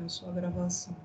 a sua gravação.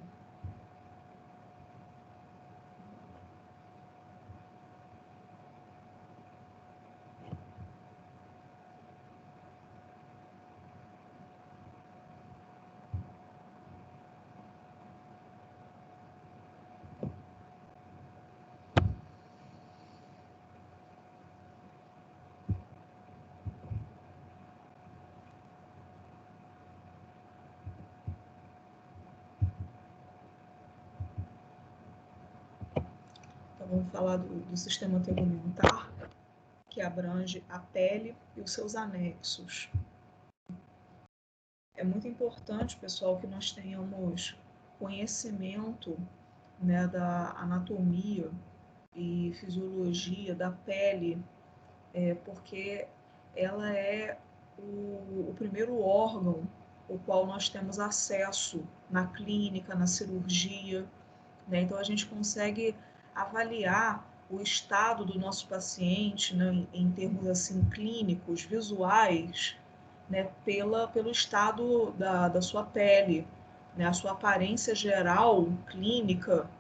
Então, vamos falar do sistema tegumentar, que abrange a pele e os seus anexos. É muito importante, pessoal, que nós tenhamos conhecimento, né, da anatomia e fisiologia da pele, porque ela é o primeiro órgão o qual nós temos acesso na clínica, na cirurgia, né? Então, a gente consegue avaliar o estado do nosso paciente, né, em termos assim clínicos, visuais, né, pelo estado da sua pele, né, a sua aparência geral, clínica,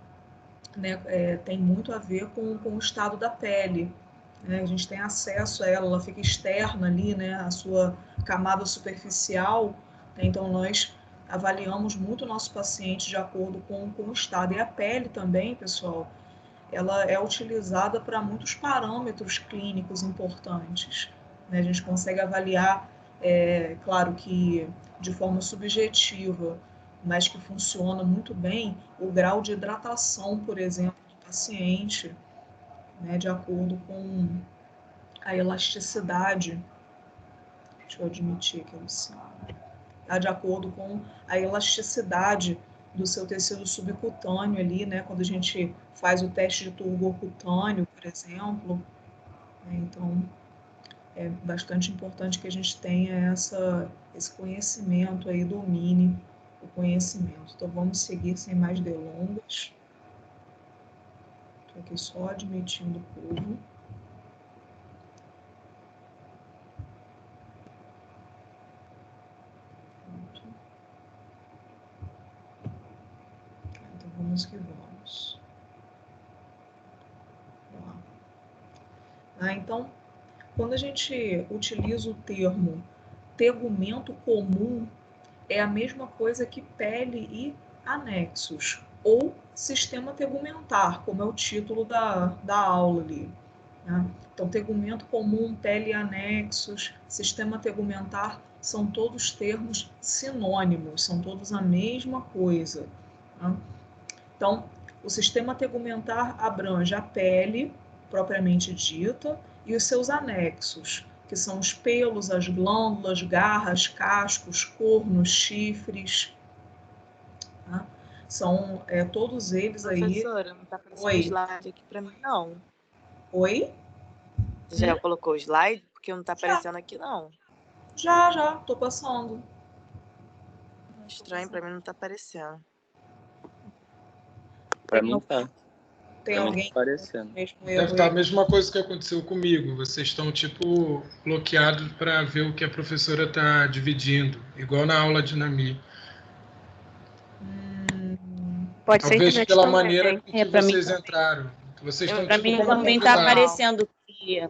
né, tem muito a ver com o estado da pele, né, a gente tem acesso a ela, ela fica externa ali, né, a sua camada superficial, né, então nós avaliamos muito o nosso paciente de acordo com o estado. E a pele também, pessoal, ela é utilizada para muitos parâmetros clínicos importantes, né? A gente consegue avaliar, claro que de forma subjetiva, mas que funciona muito bem, o grau de hidratação, por exemplo, do paciente, né? De acordo com a elasticidade. Deixa eu admitir aqui, Luciana. De acordo com a elasticidade do seu tecido subcutâneo ali, né? Quando a gente faz o teste de turgor cutâneo, por exemplo, né? Então, é bastante importante que a gente tenha esse conhecimento aí, domine o conhecimento. Então, vamos seguir sem mais delongas. Estou aqui só admitindo o povo. Então, vamos que vamos. Então, quando a gente utiliza o termo tegumento comum, é a mesma coisa que pele e anexos, ou sistema tegumentar, como é o título da aula ali, né? Então, tegumento comum, pele e anexos, sistema tegumentar, são todos termos sinônimos, são todos a mesma coisa, né? Então, o sistema tegumentar abrange a pele, propriamente dita, e os seus anexos, que são os pelos, as glândulas, garras, cascos, cornos, chifres. Tá? São todos eles aí. Professora, não está aparecendo slide aqui para mim, não. Oi? Você já colocou o slide? Porque não está aparecendo aqui, não. Já, estou passando. Estranho, para mim não está aparecendo. Para mim tá. Tem alguém aparecendo. Deve estar a mesma coisa que aconteceu comigo. Vocês estão, tipo, bloqueados para ver o que a professora está dividindo, igual na aula de NAMI. Pode Talvez ser pela também. maneira que vocês entraram. Vocês estão, Para tipo, mim como também está convidado. aparecendo que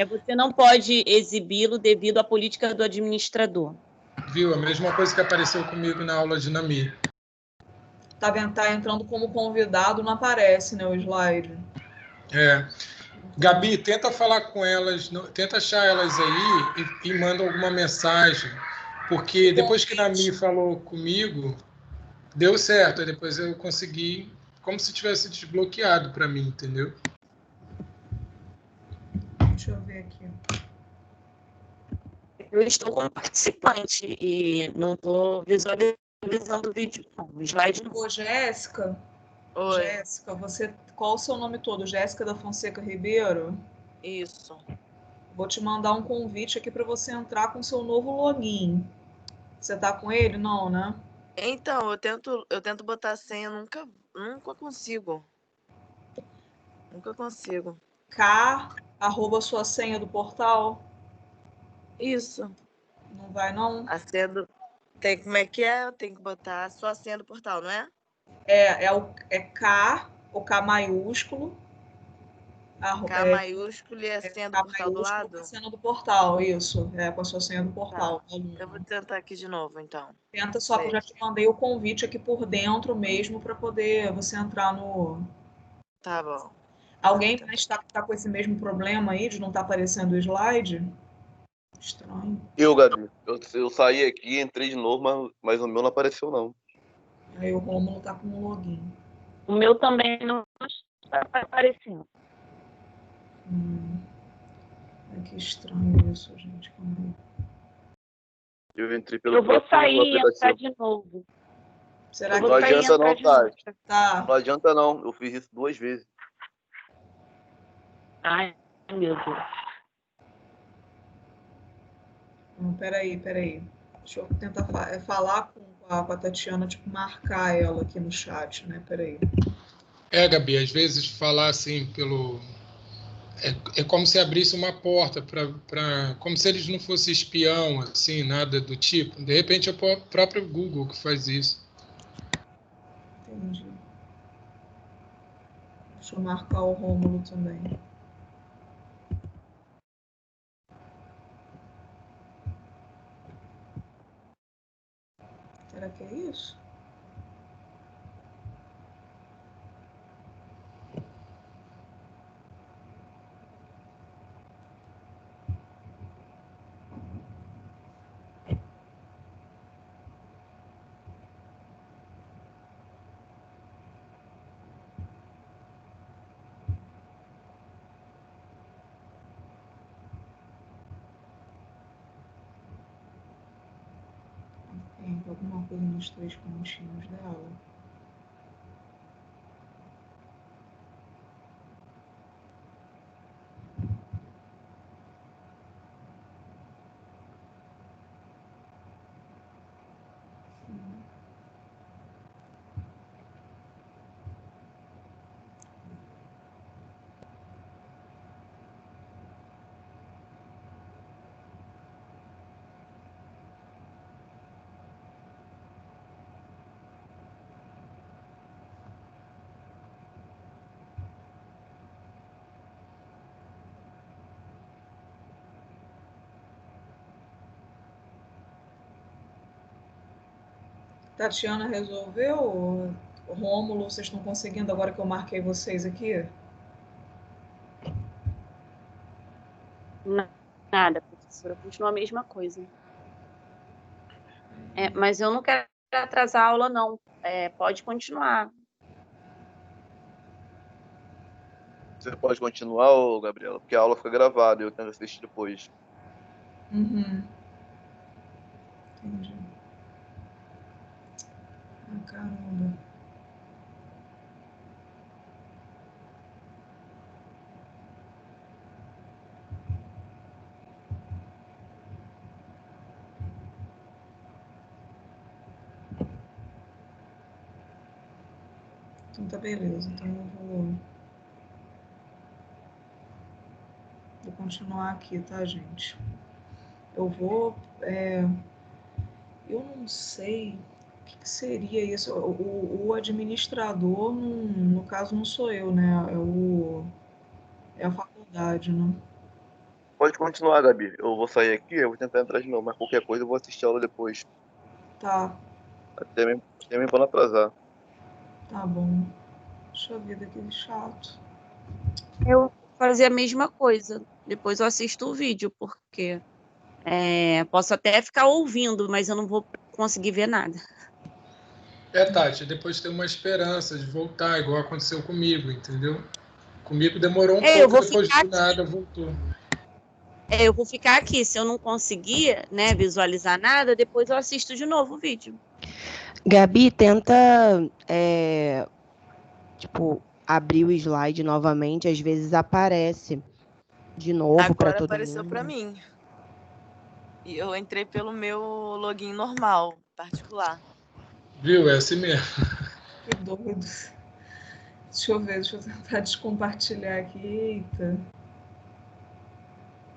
você não pode exibi-lo devido à política do administrador. Viu? A mesma coisa que apareceu comigo na aula de NAMI. Tá entrando como convidado, não aparece, né, o slide. Gabi, tenta falar com elas, tenta achar elas aí e manda alguma mensagem. Porque depois que a NAMI falou comigo, deu certo. Aí depois eu consegui, como se tivesse desbloqueado para mim, entendeu? Deixa eu ver aqui. Eu estou como participante e não estou visualizando o vídeo, não. O slide não. Ô, Jéssica. Oi. Jéssica, qual o seu nome todo? Jéssica da Fonseca Ribeiro? Isso. Vou te mandar um convite aqui para você entrar com seu novo login. Você tá com ele? Não, né? Então, eu tento botar a senha, nunca consigo. Nunca consigo. @, sua senha do portal? Isso. Não vai, não? A senha Como é que é? Eu tenho que botar só a senha do portal, não é? É K, o K maiúsculo, K maiúsculo e a senha do K portal do maiúsculo com a lado? senha do portal, isso. Com a sua senha do Tá. portal, Eu vou aluno. tentar aqui de novo, então. Tenta só que eu já te mandei o convite aqui por dentro mesmo para poder você entrar no. Tá bom. Alguém mais está com esse mesmo problema aí de não estar aparecendo o slide? Estranho. Eu, Gabi, eu saí aqui, entrei de novo, mas o meu não apareceu, não. Aí o Rômulo tá com o login. O meu também não está aparecendo. Que estranho isso, gente. Calma aí. Eu entrei pelo Eu vou próprio sair e entrar aplicativo. de novo. Será Eu que vou Não sair e adianta entrar não, de novo. Tati. tá? Não adianta não. Eu fiz isso 2 vezes. Ai, meu Deus. Peraí. Deixa eu tentar falar com a Tatiana, tipo, marcar ela aqui no chat, né? Peraí. Gabi, às vezes falar assim pelo. É como se abrisse uma porta para. Como se eles não fossem espião, assim, nada do tipo. De repente é o próprio Google que faz isso. Entendi. Deixa eu marcar o Rômulo também. Será que é isso? Tem alguma coisa nos 3 pontinhos dela. Tatiana resolveu? O Rômulo, vocês estão conseguindo agora que eu marquei vocês aqui? Nada, professora. Continua a mesma coisa. Mas eu não quero atrasar a aula, não. Pode continuar. Você pode continuar, ô, Gabriela, porque a aula fica gravada e eu tento assistir depois. Uhum. Entendi. Caramba. Então tá beleza. Então eu vou continuar aqui, tá, gente? Eu vou. Eu não sei o que seria isso. O administrador, no caso, não sou eu, né? É a faculdade, né? Pode continuar, Gabi. Eu vou sair aqui, eu vou tentar entrar de novo, mas qualquer coisa eu vou assistir a aula depois. Tá, Até mesmo pra não atrasar. tá bom. Puxa vida, que chato. Eu vou fazer a mesma coisa. Depois eu assisto o vídeo, porque posso até ficar ouvindo, mas eu não vou conseguir ver nada. Tati, depois tem uma esperança de voltar, igual aconteceu comigo, entendeu? Comigo demorou um Eu pouco, vou depois ficar do nada voltou. Eu vou ficar aqui. Se eu não conseguir, né, visualizar nada, depois eu assisto de novo o vídeo. Gabi, tenta, abrir o slide novamente. Às vezes aparece de novo para Agora todo apareceu para mundo. mim. E eu entrei pelo meu login normal, particular. Viu? É assim mesmo. Que doido. Deixa eu tentar descompartilhar aqui. Eita.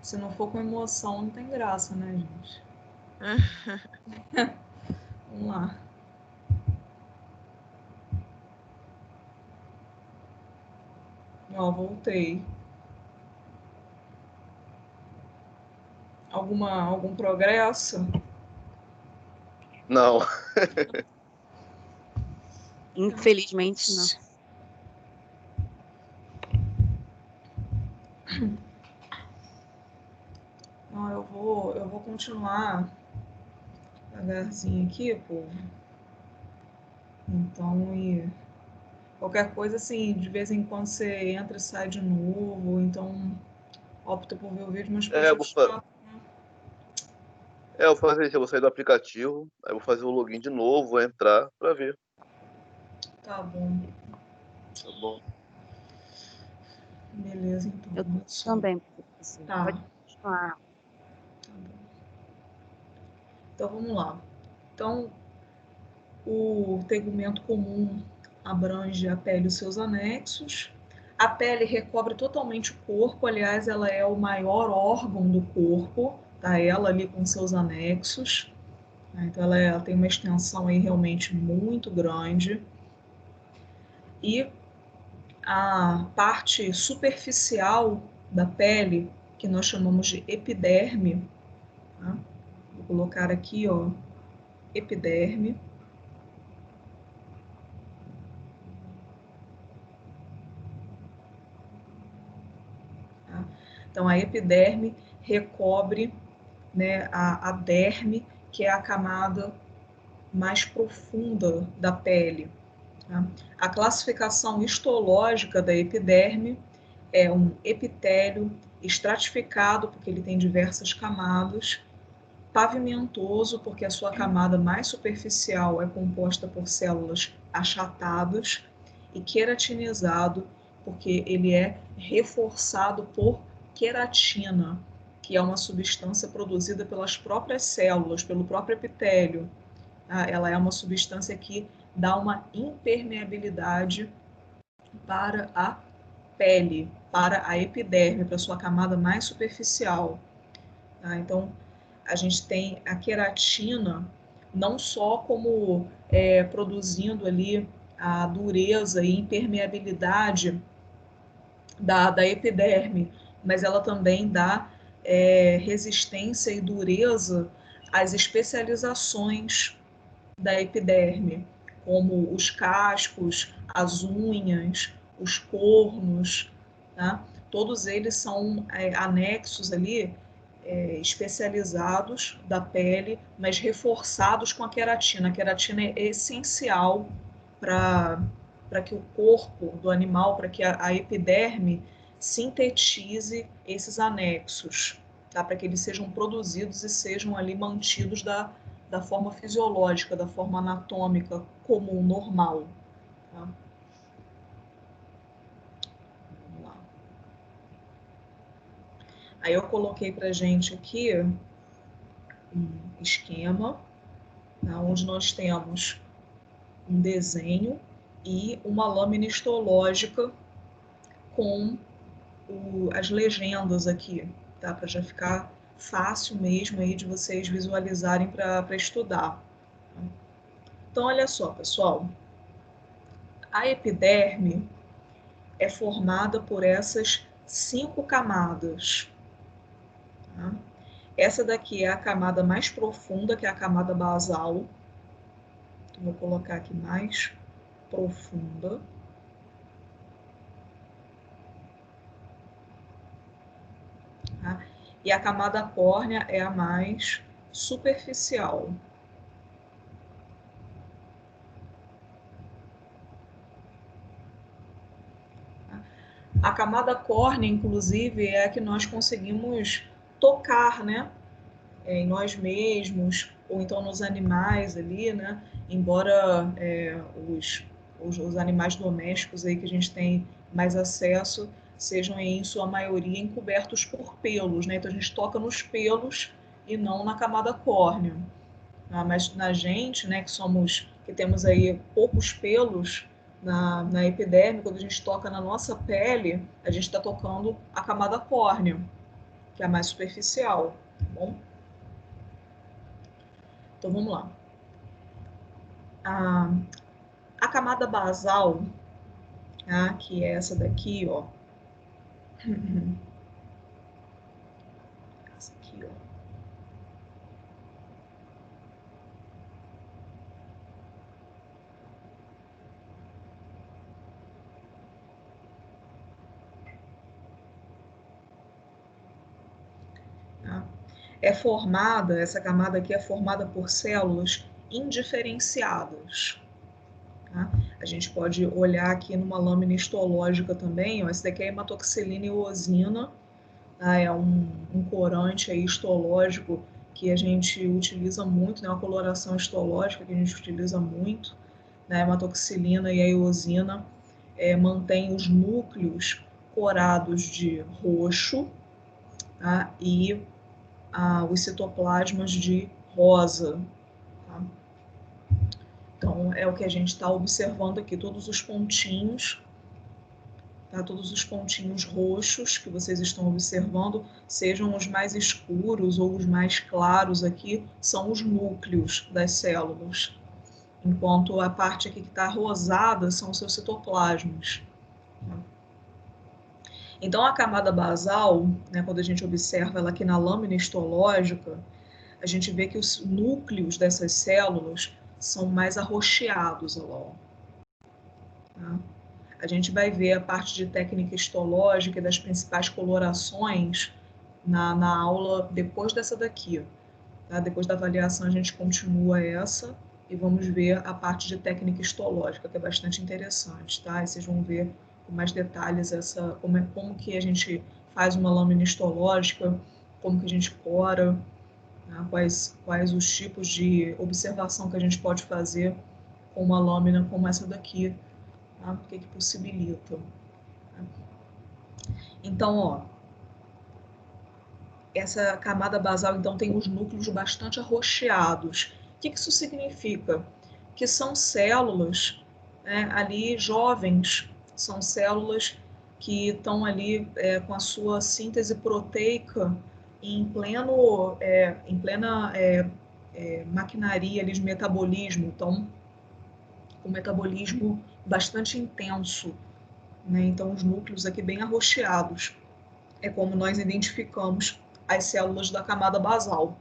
Se não for com emoção, não tem graça, né, gente? Vamos lá. Ó, voltei. Algum progresso? Não. Infelizmente, não. Não, eu vou continuar devagarzinho aqui, povo. Então, e qualquer coisa, assim, de vez em quando você entra e sai de novo, então opta por ver o vídeo, mas pode continuar. Eu vou fazer isso, eu vou sair do aplicativo, aí eu vou fazer o login de novo, vou entrar pra ver. Tá bom. Tá bom. Beleza, então. Eu também. Tá. Pode continuar. Tá bom. Então, vamos lá. Então, o tegumento comum abrange a pele e os seus anexos. A pele recobre totalmente o corpo, aliás, ela é o maior órgão do corpo, tá? Ela ali com seus anexos. Então, ela tem uma extensão aí realmente muito grande. E a parte superficial da pele, que nós chamamos de epiderme, tá? Vou colocar aqui, ó, epiderme. Tá? Então, a epiderme recobre, né, a derme, que é a camada mais profunda da pele. Tá? A classificação histológica da epiderme é um epitélio estratificado, porque ele tem diversas camadas, pavimentoso, porque a sua camada mais superficial é composta por células achatadas, e queratinizado, porque ele é reforçado por queratina, que é uma substância produzida pelas próprias células, pelo próprio epitélio. Ela é uma substância que dá uma impermeabilidade para a pele, para a epiderme, para a sua camada mais superficial. Então, a gente tem a queratina não só como produzindo ali a dureza e impermeabilidade da epiderme, mas ela também dá resistência e dureza às especializações da epiderme, como os cascos, as unhas, os cornos, tá? Todos eles são anexos ali, especializados da pele, mas reforçados com a queratina. A queratina é essencial para que o corpo do animal, para que a epiderme sintetize esses anexos, tá? Para que eles sejam produzidos e sejam ali mantidos da forma fisiológica, da forma anatômica comum, normal. Tá? Vamos lá. Aí eu coloquei para gente aqui um esquema, tá? Onde nós temos um desenho e uma lâmina histológica com as legendas aqui, tá? Para já ficar fácil mesmo aí de vocês visualizarem para estudar. Então, olha só, pessoal. A epiderme é formada por essas 5 camadas. Tá? Essa daqui é a camada mais profunda, que é a camada basal. Então, vou colocar aqui mais profunda. Tá? E a camada córnea é a mais superficial. A camada córnea, inclusive, é a que nós conseguimos tocar, né? Em nós mesmos, ou então nos animais ali, né? Embora os animais domésticos aí que a gente tem mais acesso sejam em sua maioria encobertos por pelos, né? Então a gente toca nos pelos e não na camada córnea. Mas na gente, né, que temos aí poucos pelos na epiderme, quando a gente toca na nossa pele, a gente está tocando a camada córnea, que é a mais superficial, tá bom? Então vamos lá. A camada basal, tá? Que é essa daqui, ó. Essa aqui, ó. Essa camada aqui é formada por células indiferenciadas. Tá? A gente pode olhar aqui numa lâmina histológica também, ó, esse daqui é hematoxilina e eosina, tá? É um corante aí histológico que a gente utiliza muito, né? Uma coloração histológica que a gente utiliza muito, né? A hematoxilina e a eosina mantém os núcleos corados de roxo, tá? E os citoplasmas de rosa. Tá? Então, é o que a gente está observando aqui, todos os pontinhos, tá? Todos os pontinhos roxos que vocês estão observando, sejam os mais escuros ou os mais claros aqui, são os núcleos das células, enquanto a parte aqui que está rosada são os seus citoplasmas. Tá? Então, a camada basal, né, quando a gente observa ela aqui na lâmina histológica, a gente vê que os núcleos dessas células são mais arroxeados. Ó. Tá? A gente vai ver a parte de técnica histológica e das principais colorações na aula depois dessa daqui. Tá? Depois da avaliação, a gente continua essa e vamos ver a parte de técnica histológica, que é bastante interessante. Tá? E vocês vão ver com mais detalhes como que a gente faz uma lâmina histológica, como que a gente cora, né? Quais os tipos de observação que a gente pode fazer com uma lâmina como essa daqui, tá? O que possibilita. Então, ó, essa camada basal então tem os núcleos bastante arroxeados. O que isso significa? Que são células, né, ali jovens, são células que estão ali com a sua síntese proteica em plena maquinaria ali de metabolismo, então um metabolismo bastante intenso, né? Então os núcleos aqui bem arroxeados é como nós identificamos as células da camada basal.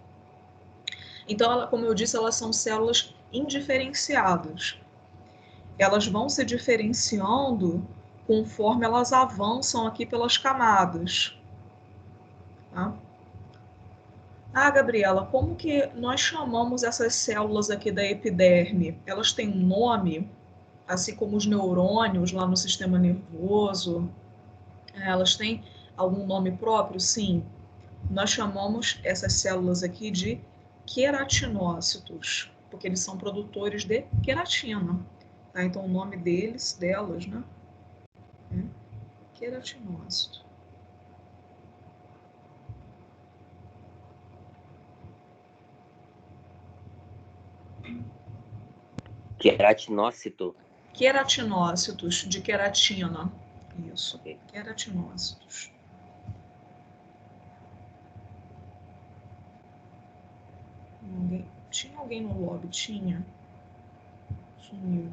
Então, como eu disse, elas são células indiferenciadas. Elas vão se diferenciando conforme elas avançam aqui pelas camadas. Tá? Gabriela, como que nós chamamos essas células aqui da epiderme? Elas têm um nome, assim como os neurônios lá no sistema nervoso? Elas têm algum nome próprio? Sim. Nós chamamos essas células aqui de queratinócitos, porque eles são produtores de queratina. Tá? Então, o nome delas, né, é queratinócito. Queratinócito? Queratinócitos, de queratina. Isso, queratinócitos. Tinha alguém no lobby? Tinha. Sumiu.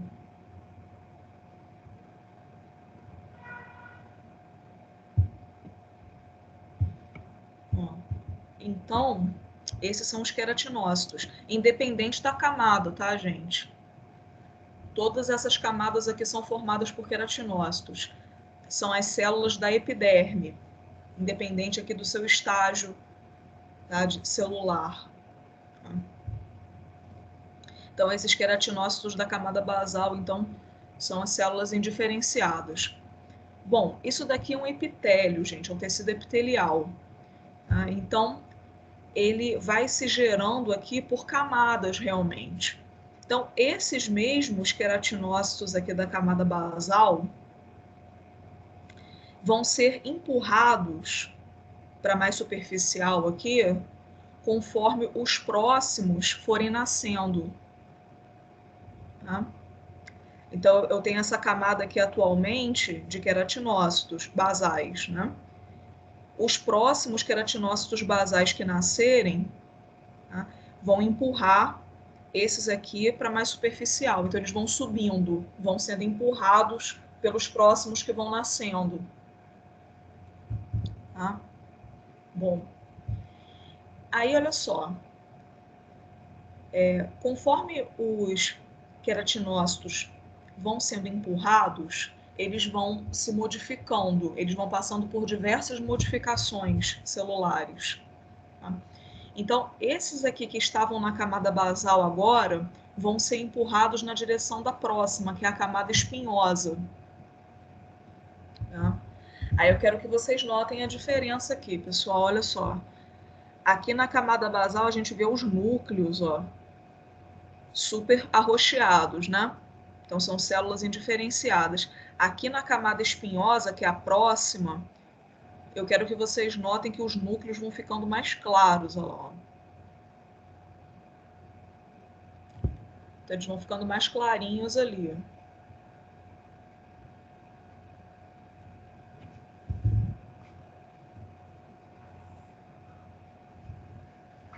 Ó. Então, esses são os queratinócitos, independente da camada, tá, gente? Todas essas camadas aqui são formadas por queratinócitos. São as células da epiderme, independente aqui do seu estágio, tá, celular. Então, esses queratinócitos da camada basal, então, são as células indiferenciadas. Bom, isso daqui é um epitélio, gente, é um tecido epitelial. Tá? Então, ele vai se gerando aqui por camadas, realmente. Então, esses mesmos queratinócitos aqui da camada basal vão ser empurrados para mais superficial aqui, conforme os próximos forem nascendo. Tá? Então, eu tenho essa camada aqui atualmente de queratinócitos basais, né? Os próximos queratinócitos basais que nascerem, tá, vão empurrar esses aqui para mais superficial. Então, eles vão subindo, vão sendo empurrados pelos próximos que vão nascendo. Tá? Bom, aí olha só. Conforme os queratinócitos vão sendo empurrados, eles vão se modificando, eles vão passando por diversas modificações celulares. Tá? Então, esses aqui que estavam na camada basal agora vão ser empurrados na direção da próxima, que é a camada espinhosa. Tá? Aí eu quero que vocês notem a diferença aqui, pessoal, olha só. Aqui na camada basal a gente vê os núcleos, ó, super arroxeados, né? Então são células indiferenciadas. Aqui na camada espinhosa, que é a próxima, eu quero que vocês notem que os núcleos vão ficando mais claros, olha lá. Então eles vão ficando mais clarinhos ali.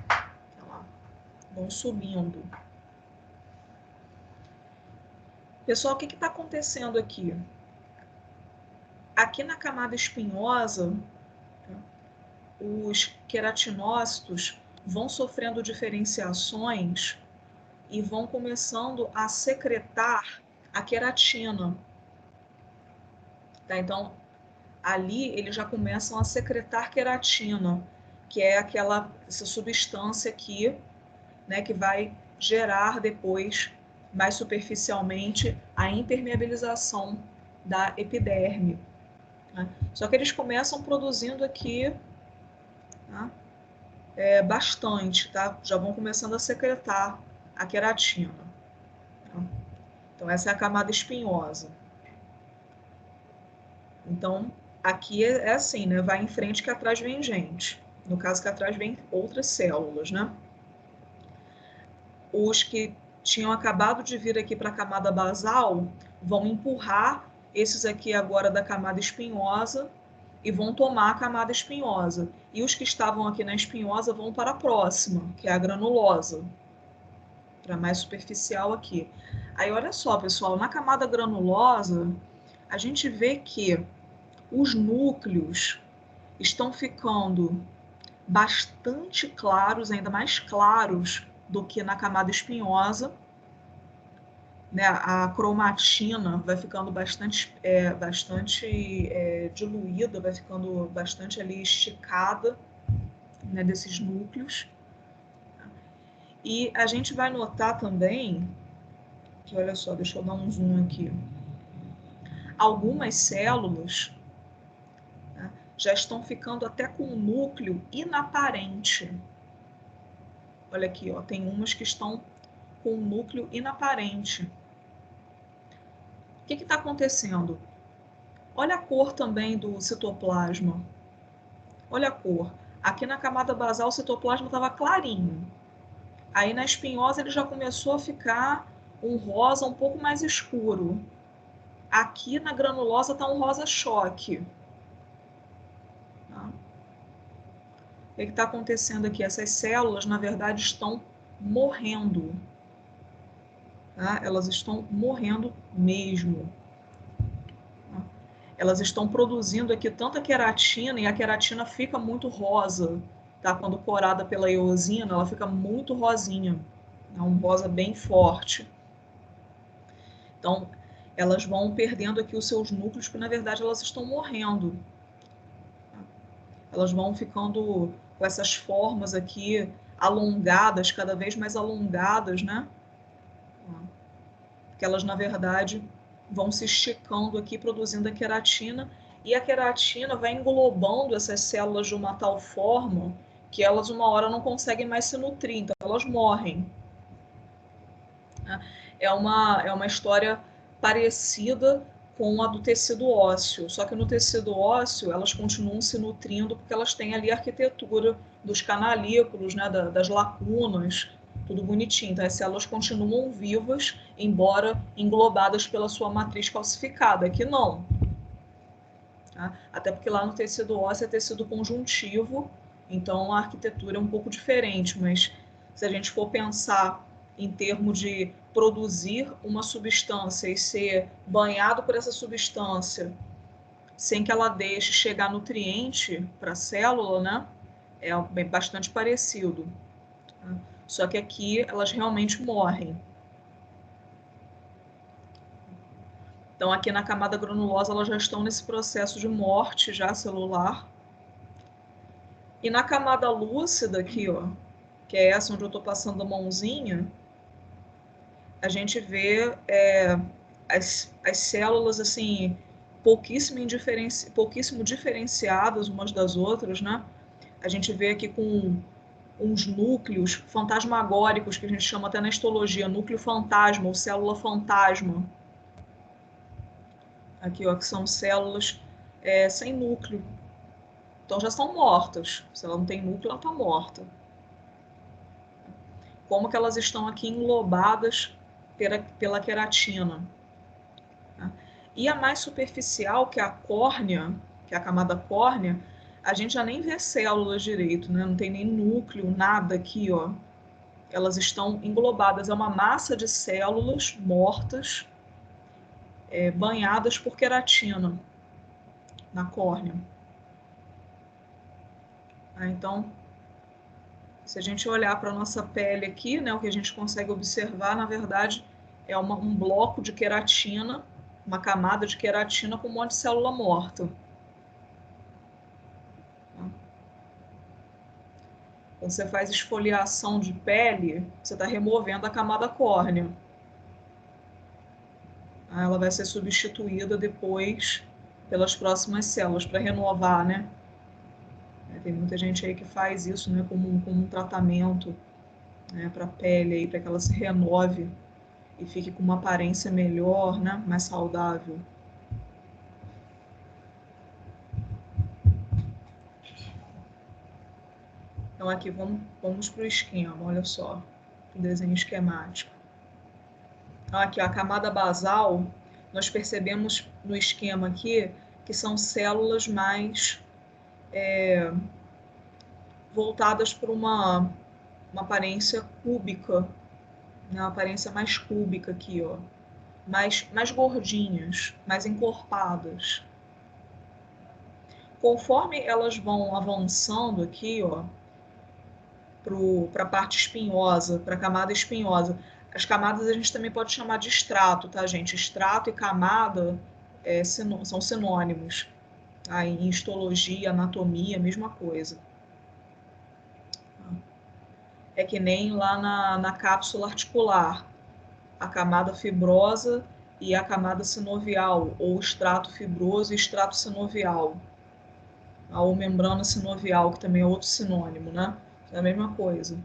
Olha lá. Vão subindo. Pessoal, o que está acontecendo aqui? Aqui na camada espinhosa, os queratinócitos vão sofrendo diferenciações e vão começando a secretar a queratina. Tá? Então, ali eles já começam a secretar queratina, que é essa substância aqui, né, que vai gerar depois, mais superficialmente, a impermeabilização da epiderme. Né? Só que eles começam produzindo aqui, tá? Bastante, tá? Já vão começando a secretar a queratina. Tá? Então, essa é a camada espinhosa. Então, aqui é assim, né? Vai em frente que atrás vem gente. No caso que atrás vem outras células, né? Os que tinham acabado de vir aqui para a camada basal vão empurrar esses aqui agora da camada espinhosa e vão tomar a camada espinhosa. E os que estavam aqui na espinhosa vão para a próxima, que é a granulosa, para mais superficial aqui. Aí, olha só, pessoal, na camada granulosa, a gente vê que os núcleos estão ficando bastante claros, ainda mais claros do que na camada espinhosa. Né? A cromatina vai ficando bastante diluída, vai ficando bastante ali esticada, né, desses núcleos. E a gente vai notar também que, olha só, deixa eu dar um zoom aqui. Algumas células, né, já estão ficando até com o núcleo inaparente. Olha aqui, ó, tem umas que estão com o núcleo inaparente. O que está acontecendo? Olha a cor também do citoplasma. Olha a cor. Aqui na camada basal o citoplasma estava clarinho. Aí na espinhosa ele já começou a ficar um rosa um pouco mais escuro. Aqui na granulosa está um rosa choque. Tá? O que está acontecendo aqui? Essas células, na verdade, estão morrendo. Tá? Elas estão morrendo mesmo. Tá? Elas estão produzindo aqui tanta queratina e a queratina fica muito rosa. Tá? Quando corada pela eosina, ela fica muito rosinha. É um rosa bem forte. Então, elas vão perdendo aqui os seus núcleos, porque na verdade elas estão morrendo. Elas vão ficando com essas formas aqui alongadas, cada vez mais alongadas, né? Porque elas, na verdade, vão se esticando aqui, produzindo a queratina, e a queratina vai englobando essas células de uma tal forma que elas, uma hora, não conseguem mais se nutrir, então elas morrem. É uma história parecida com a do tecido ósseo, só que no tecido ósseo elas continuam se nutrindo porque elas têm ali a arquitetura dos canalículos, né, das lacunas, tudo bonitinho. Então as células continuam vivas, embora englobadas pela sua matriz calcificada. Aqui não. Tá? Até porque lá no tecido ósseo é tecido conjuntivo, então a arquitetura é um pouco diferente, mas se a gente for pensar em termos de produzir uma substância e ser banhado por essa substância sem que ela deixe chegar nutriente para a célula, né? É bastante parecido. Tá? Só que aqui elas realmente morrem. Então, aqui na camada granulosa, elas já estão nesse processo de morte já celular. E na camada lúcida aqui, ó, que é essa onde eu estou passando a mãozinha, a gente vê as células assim pouquíssimo diferenciadas umas das outras, né? A gente vê aqui com uns núcleos fantasmagóricos, que a gente chama até na histologia, núcleo fantasma ou célula fantasma. Aqui, ó, que são células sem núcleo. Então já são mortas. Se ela não tem núcleo, ela está morta. Como que elas estão aqui englobadas pela queratina. Tá? E a mais superficial, que é a córnea, que é a camada córnea, a gente já nem vê células direito, né? Não tem nem núcleo, nada aqui, ó. Elas estão englobadas, é uma massa de células mortas, banhadas por queratina na córnea. Então, se a gente olhar para a nossa pele aqui, né, o que a gente consegue observar, na verdade, é um bloco de queratina, uma camada de queratina com um monte de célula morta. Quando você faz esfoliação de pele, você está removendo a camada córnea. Ela vai ser substituída depois pelas próximas células para renovar, né? Tem muita gente aí que faz isso, né, como um tratamento, né, para a pele aí, para que ela se renove e fique com uma aparência melhor, né, mais saudável. Então aqui vamos para o esquema, olha só, o desenho esquemático. Então aqui ó, a camada basal, nós percebemos no esquema aqui que são células mais voltadas para uma aparência cúbica, né, uma aparência mais cúbica aqui, ó, mais gordinhas, mais encorpadas. Conforme elas vão avançando aqui, ó, para a parte espinhosa, para a camada espinhosa. As camadas a gente também pode chamar de estrato, tá, gente? Estrato e camada são sinônimos. Tá? Em histologia, anatomia, mesma coisa. É que nem lá na cápsula articular, a camada fibrosa e a camada sinovial, ou estrato fibroso e estrato sinovial. Ou membrana sinovial, que também é outro sinônimo, né? É a mesma coisa.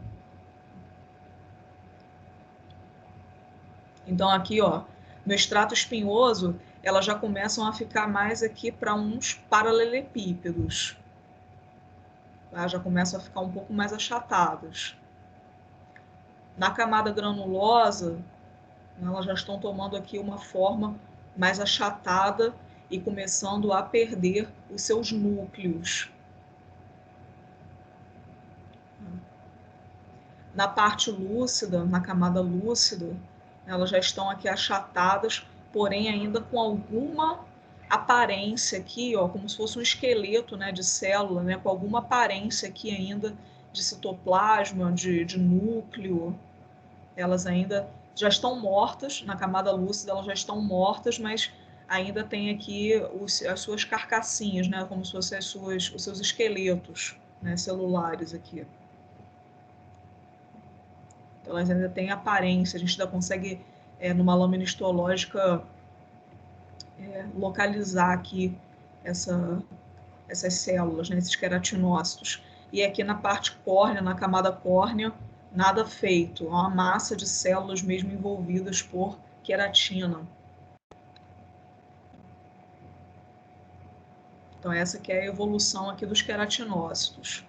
Então aqui, ó, no extrato espinhoso, elas já começam a ficar mais aqui para uns paralelepípedos. Tá? Já começam a ficar um pouco mais achatadas. Na camada granulosa, elas já estão tomando aqui uma forma mais achatada e começando a perder os seus núcleos. Na parte lúcida, na camada lúcida, elas já estão aqui achatadas, porém ainda com alguma aparência aqui, ó, como se fosse um esqueleto, né, de célula, né, com alguma aparência aqui ainda de citoplasma, de núcleo. Elas ainda já estão mortas, na camada lúcida elas já estão mortas, mas ainda tem aqui as suas carcassinhas, né, como se fossem os seus esqueletos, né, celulares aqui. Elas ainda têm aparência, a gente ainda consegue, numa lâmina histológica, localizar aqui essas células, né, esses queratinócitos. E aqui na parte córnea, na camada córnea, nada feito, é uma massa de células mesmo envolvidas por queratina. Então essa que é a evolução aqui dos queratinócitos.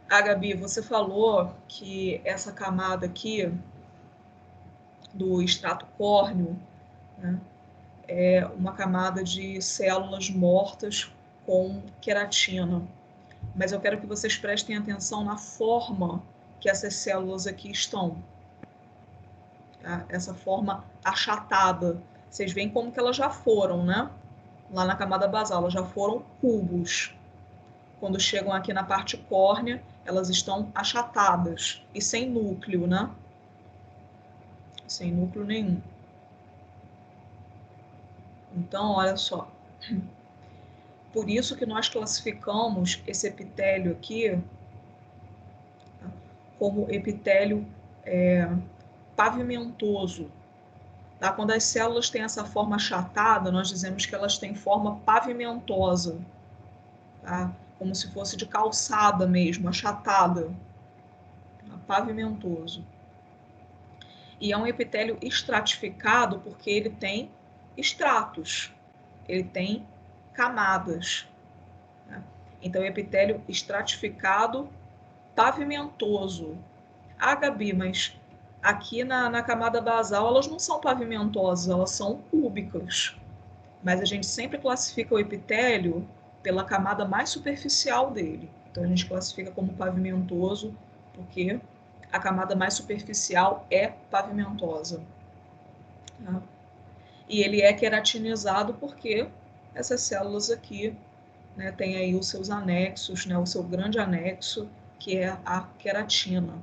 Gabi, você falou que essa camada aqui do extrato córneo, né, é uma camada de células mortas com queratina. Mas eu quero que vocês prestem atenção na forma que essas células aqui estão. tá? Essa forma achatada. Vocês veem como que elas já foram, né? Lá na camada basal, elas já foram cubos. Quando chegam aqui na parte córnea, elas estão achatadas e sem núcleo, né? Sem núcleo nenhum. Então, olha só. Por isso que nós classificamos esse epitélio aqui como epitélio pavimentoso. Tá? Quando as células têm essa forma achatada, nós dizemos que elas têm forma pavimentosa. Tá? Como se fosse de calçada mesmo, achatada. Tá? Pavimentoso. E é um epitélio estratificado porque ele tem estratos, ele tem camadas. Né? Então, epitélio estratificado pavimentoso. Ah, Gabi, mas aqui na camada basal elas não são pavimentosas, elas são cúbicas. Mas a gente sempre classifica o epitélio pela camada mais superficial dele. Então a gente classifica como pavimentoso porque a camada mais superficial é pavimentosa. Tá? E ele é queratinizado porque essas células aqui, né, tem aí os seus anexos, né, o seu grande anexo, que é a queratina.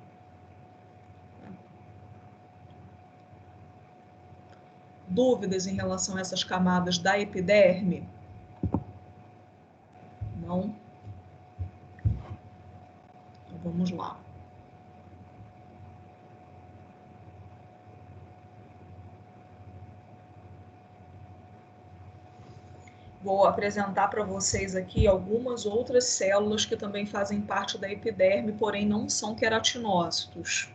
Dúvidas em relação a essas camadas da epiderme? Não? Então vamos lá. Vou apresentar para vocês aqui algumas outras células que também fazem parte da epiderme, porém não são queratinócitos.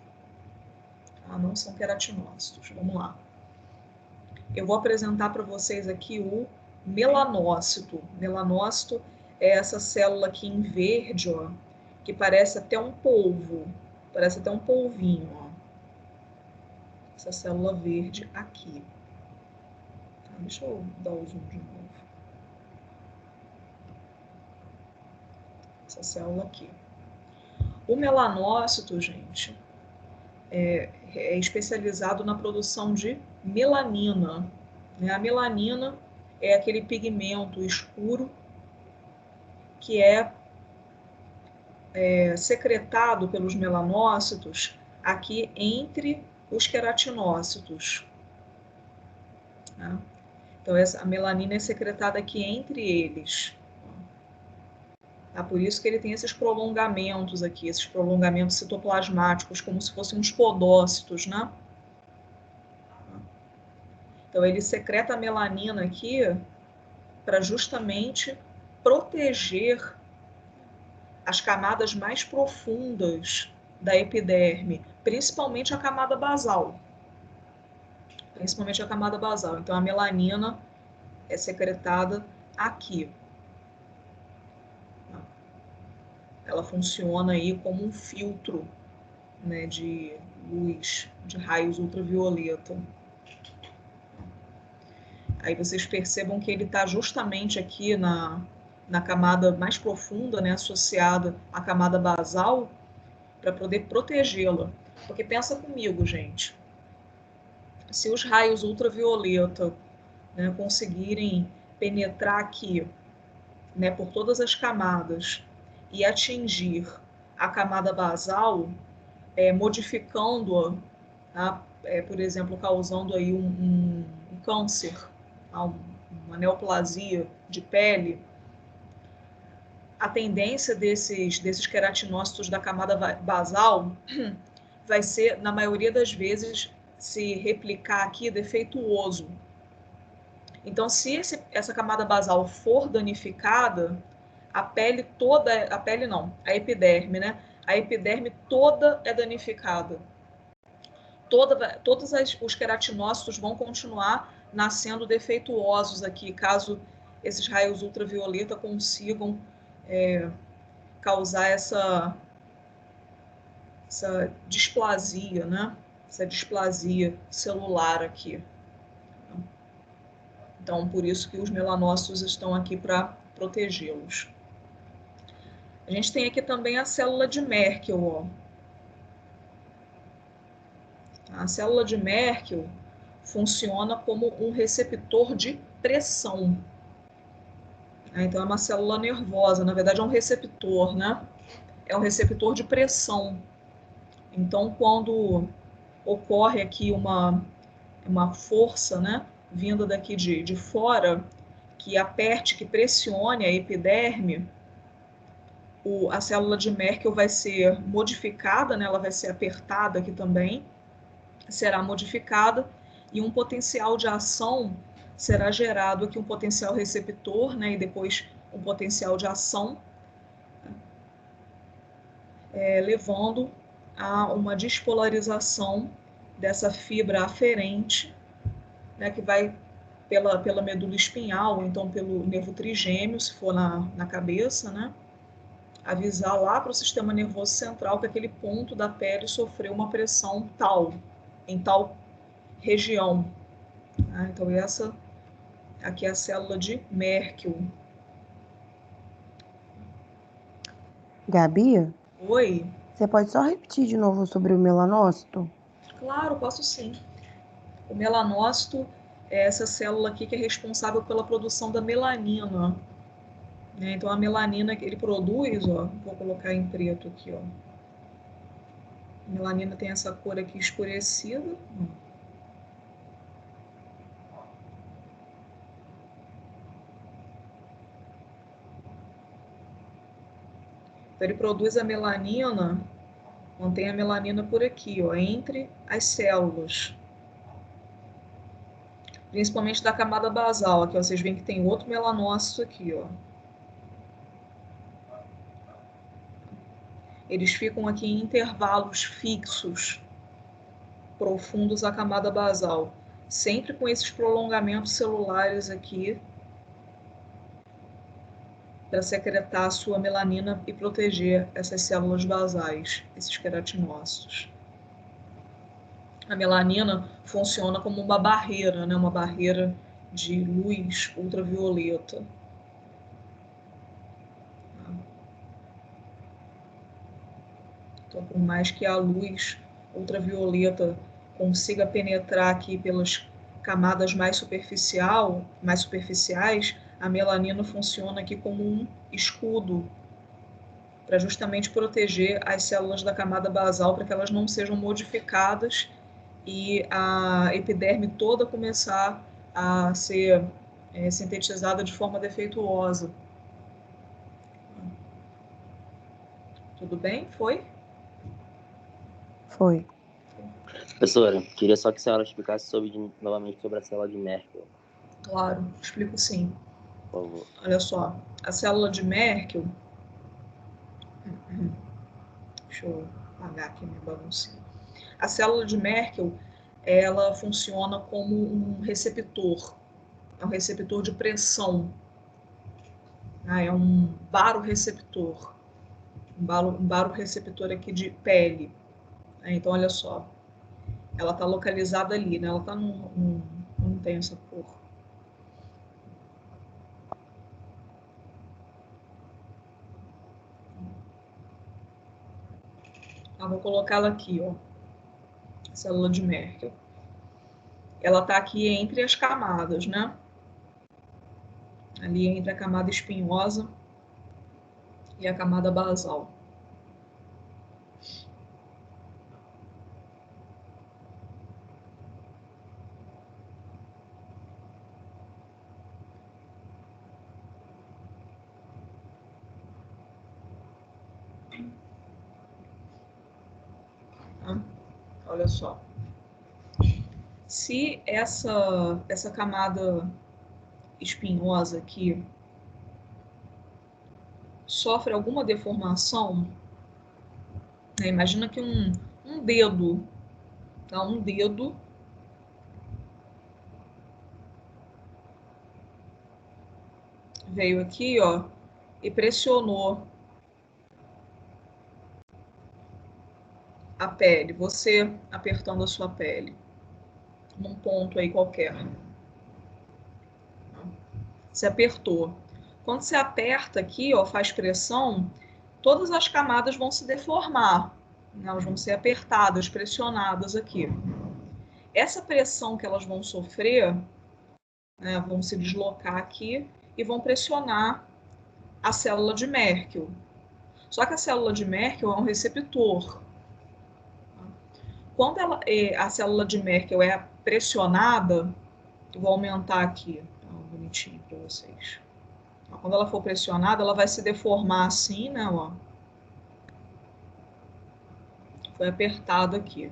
Tá? Não são queratinócitos. Vamos lá. Eu vou apresentar para vocês aqui o melanócito. Melanócito é essa célula aqui em verde, ó, que parece até um polvo, parece até um polvinho, ó. Essa célula verde aqui. Deixa eu dar o zoom de novo. Essa célula aqui. O melanócito, gente, é especializado na produção de melanina. A melanina é aquele pigmento escuro que é secretado pelos melanócitos aqui entre os queratinócitos. Tá? Então, a melanina é secretada aqui entre eles. Tá? Por isso que ele tem esses prolongamentos aqui, esses prolongamentos citoplasmáticos, como se fossem uns podócitos, né? Então, ele secreta a melanina aqui para justamente proteger as camadas mais profundas da epiderme, principalmente a camada basal. Principalmente a camada basal. Então, a melanina é secretada aqui. Ela funciona aí como um filtro, né, de luz, de raios ultravioleta. Aí vocês percebam que ele está justamente aqui na camada mais profunda, né, associada à camada basal, para poder protegê-la. Porque pensa comigo, gente, se os raios ultravioleta, né, conseguirem penetrar aqui, né, por todas as camadas e atingir a camada basal, modificando-a, tá? Por exemplo, causando aí um câncer, uma neoplasia de pele, a tendência desses queratinócitos da camada basal vai ser, na maioria das vezes, se replicar aqui defeituoso. Então, se essa camada basal for danificada, a pele toda, a epiderme, né? A epiderme toda é danificada. Todos os queratinócitos vão continuar nascendo defeituosos aqui, caso esses raios ultravioleta consigam causar essa displasia, né? Essa displasia celular aqui. Então, por isso que os melanócitos estão aqui para protegê-los. A gente tem aqui também a célula de Merkel, ó. A célula de Merkel funciona como um receptor de pressão. Então, é uma célula nervosa, na verdade é um receptor, né? É um receptor de pressão. Então, quando ocorre aqui uma força, né, vinda daqui de fora, que aperte, que pressione a epiderme, a célula de Merkel vai ser modificada, né, ela vai ser apertada aqui também, será modificada, e um potencial de ação será gerado aqui, um potencial receptor, né, e depois um potencial de ação, levando a uma despolarização dessa fibra aferente, né, que vai pela medula espinhal, ou então pelo nervo trigêmeo, se for na cabeça, né, avisar lá para o sistema nervoso central que aquele ponto da pele sofreu uma pressão tal, em tal região. Então, essa aqui é a célula de Merkel. Gabi, Oi? você pode só repetir de novo sobre o melanócito? Claro, posso sim. O melanócito é essa célula aqui que é responsável pela produção da melanina. Então, a melanina que ele produz, ó, vou colocar em preto aqui, ó. A melanina tem essa cor aqui escurecida. Então, ele produz a melanina, mantém a melanina por aqui, ó, entre as células. Principalmente da camada basal. Aqui, ó, vocês veem que tem outro melanócito aqui, ó. Eles ficam aqui em intervalos fixos, profundos à camada basal, sempre com esses prolongamentos celulares aqui, para secretar a sua melanina e proteger essas células basais, esses queratinócitos. A melanina funciona como uma barreira, né? Uma barreira de luz ultravioleta. Então, por mais que a luz ultravioleta consiga penetrar aqui pelas camadas mais superficiais, a melanina funciona aqui como um escudo para justamente proteger as células da camada basal para que elas não sejam modificadas e a epiderme toda começar a ser sintetizada de forma defeituosa. Tudo bem? Foi? Foi. Professora, queria só que a senhora explicasse novamente sobre a célula de Merkel. Claro, explico sim. Por favor. Olha só, a célula de Merkel... Deixa eu apagar aqui minha baguncinha. A célula de Merkel, ela funciona como um receptor. É um receptor de pressão. É um baroreceptor. Um baroreceptor aqui de pele. Então, olha só. Ela está localizada ali, né? Ela está não tem essa cor. Vou colocá-la aqui, ó. Célula de Merkel. Ela está aqui entre as camadas, né? Ali entre a camada espinhosa e a camada basal. Olha só. Se essa camada espinhosa aqui sofre alguma deformação, né? Imagina que um dedo, tá? Um dedo veio aqui, ó, e pressionou a pele, você apertando a sua pele, num ponto aí qualquer. Você apertou. Quando você aperta aqui, ó, faz pressão, todas as camadas vão se deformar, né? Elas vão ser apertadas, pressionadas aqui. essa pressão que elas vão sofrer, né, vão se deslocar aqui e vão pressionar a célula de Merkel. Só que a célula de Merkel é um receptor. Quando a célula de Merkel é pressionada, eu vou aumentar aqui, bonitinho para vocês. Quando ela for pressionada, ela vai se deformar assim, né? Ó. Foi apertado aqui.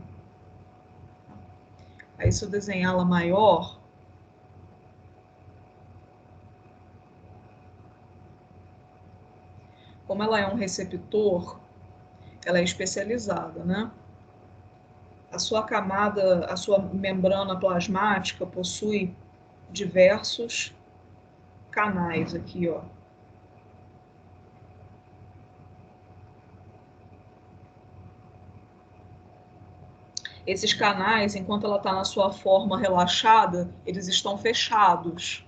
Aí, se eu desenhá-la maior, como ela é um receptor, ela é especializada, né? A sua camada, a sua membrana plasmática possui diversos canais aqui, ó. Esses canais, enquanto ela está na sua forma relaxada, eles estão fechados.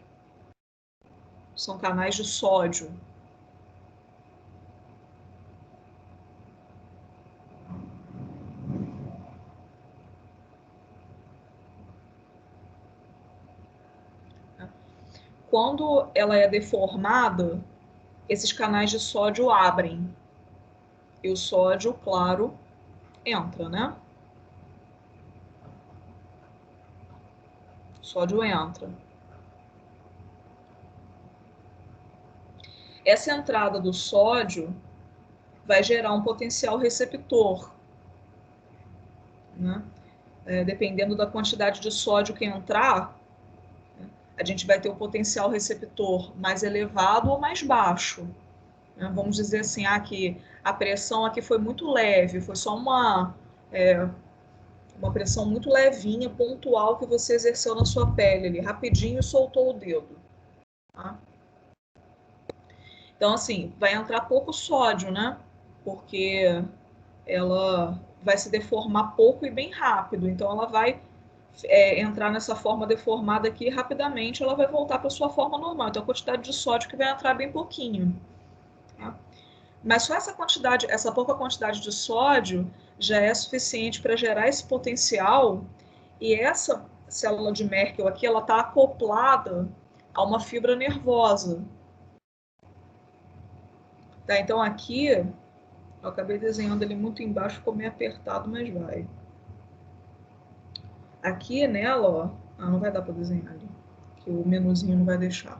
São canais de sódio. Quando ela é deformada, esses canais de sódio abrem. E o sódio, claro, entra, né? O sódio entra. Essa entrada do sódio vai gerar um potencial receptor, né? Dependendo da quantidade de sódio que entrar, a gente vai ter o potencial receptor mais elevado ou mais baixo. Vamos dizer assim, que a pressão aqui foi muito leve, foi só uma pressão muito levinha, pontual, que você exerceu na sua pele ali, rapidinho, e soltou o dedo. Tá? Então, assim, vai entrar pouco sódio, né? Porque ela vai se deformar pouco e bem rápido. Então, ela vai entrar nessa forma deformada aqui e rapidamente ela vai voltar para sua forma normal. Então, a quantidade de sódio que vai entrar é bem pouquinho. Tá? Mas só essa pouca quantidade de sódio já é suficiente para gerar esse potencial, e essa célula de Merkel aqui, ela está acoplada a uma fibra nervosa. Tá, então aqui, eu acabei desenhando ele muito embaixo, ficou meio apertado, mas vai. Aqui nela, ó, não vai dar para desenhar ali, que o menuzinho não vai deixar.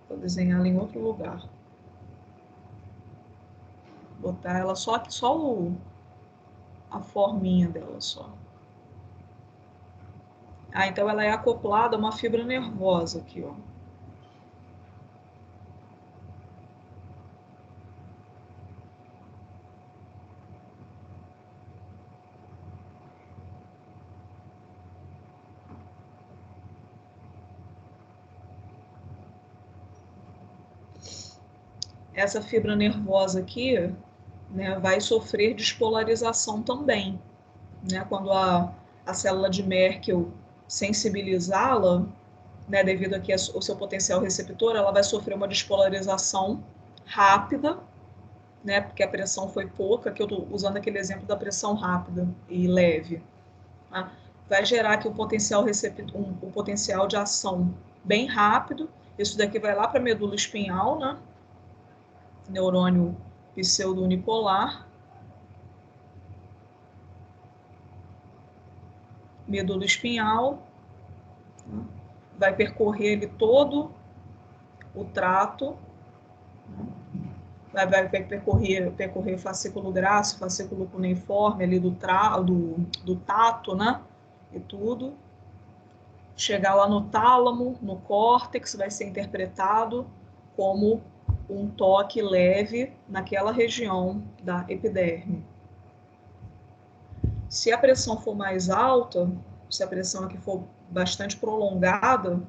Vou desenhar ela em outro lugar. Botar ela só aqui, só a forminha dela só. Então ela é acoplada a uma fibra nervosa aqui, ó. Essa fibra nervosa aqui, né, vai sofrer despolarização também, né? Quando a célula de Merkel sensibilizá-la, né, devido aqui ao seu potencial receptor, ela vai sofrer uma despolarização rápida, né, porque a pressão foi pouca, que eu estou usando aquele exemplo da pressão rápida e leve. Tá? Vai gerar aqui um potencial de ação bem rápido. Isso daqui vai lá para a medula espinhal, né? Neurônio pseudo-unipolar. Medula espinhal. Vai percorrer ele todo o trato. Vai percorrer fascículo graxo, fascículo cuneiforme ali do tato, né? E tudo. Chegar lá no tálamo, no córtex, vai ser interpretado como um toque leve naquela região da epiderme. Se a pressão for mais alta, se a pressão aqui for bastante prolongada,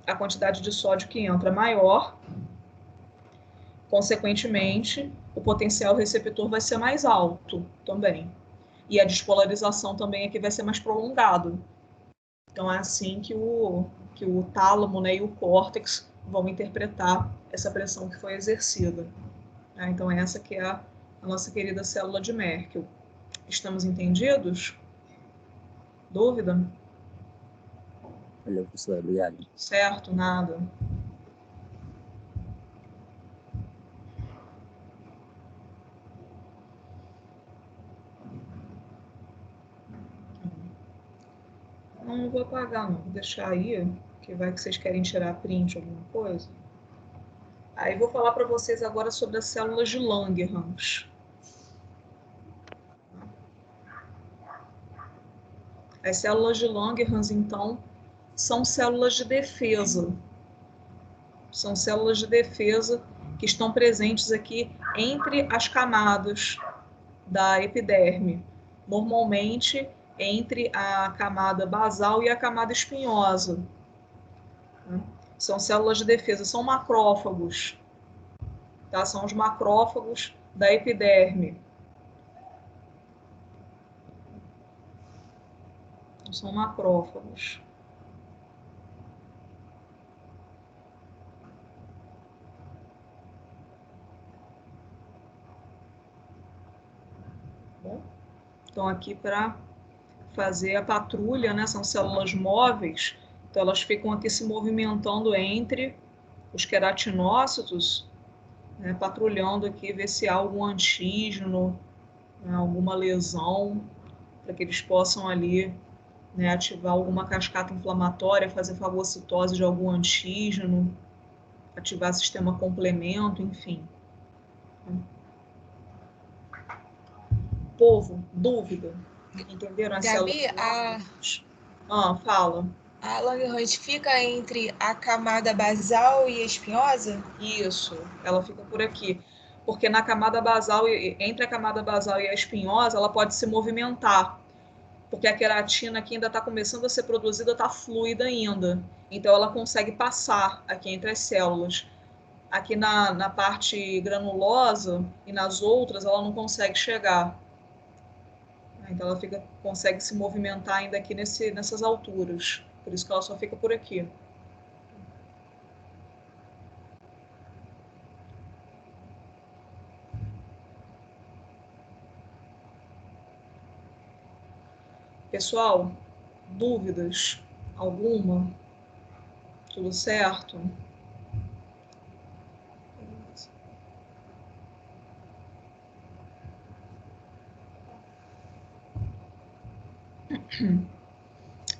a quantidade de sódio que entra é maior, consequentemente, o potencial receptor vai ser mais alto também. E a despolarização também aqui vai ser mais prolongada. Então, é assim que o tálamo, né, e o córtex vão interpretar essa pressão que foi exercida. Então, essa que é a nossa querida célula de Merkel. Estamos entendidos? Dúvida? Valeu, professor. Obrigado. Certo, nada. Não vou apagar, não. Vou deixar aí, que vai que vocês querem tirar print alguma coisa. Aí vou falar para vocês agora sobre as células de Langerhans. As células de Langerhans, então, são células de defesa. São células de defesa que estão presentes aqui entre as camadas da epiderme. Normalmente, entre a camada basal e a camada espinhosa. São células de defesa, são macrófagos. Tá? São os macrófagos da epiderme. São macrófagos. Bom, então, aqui para fazer a patrulha, né? São células móveis, então elas ficam aqui se movimentando entre os queratinócitos, né? Patrulhando aqui, ver se há algum antígeno, né? Alguma lesão, para que eles possam ali, né, ativar alguma cascata inflamatória, fazer fagocitose de algum antígeno, ativar sistema complemento, enfim. Povo, dúvida? Entenderam as Gabi, células? Fala. A Langerhans fica entre a camada basal e a espinhosa? Isso, ela fica por aqui. Porque na camada basal, entre a camada basal e a espinhosa, ela pode se movimentar. Porque a queratina aqui ainda está começando a ser produzida, está fluida ainda. Então ela consegue passar aqui entre as células. Aqui na parte granulosa e nas outras, ela não consegue chegar. Então ela consegue se movimentar ainda aqui nessas alturas. Por isso que ela só fica por aqui. Pessoal, dúvidas? Alguma? Tudo certo?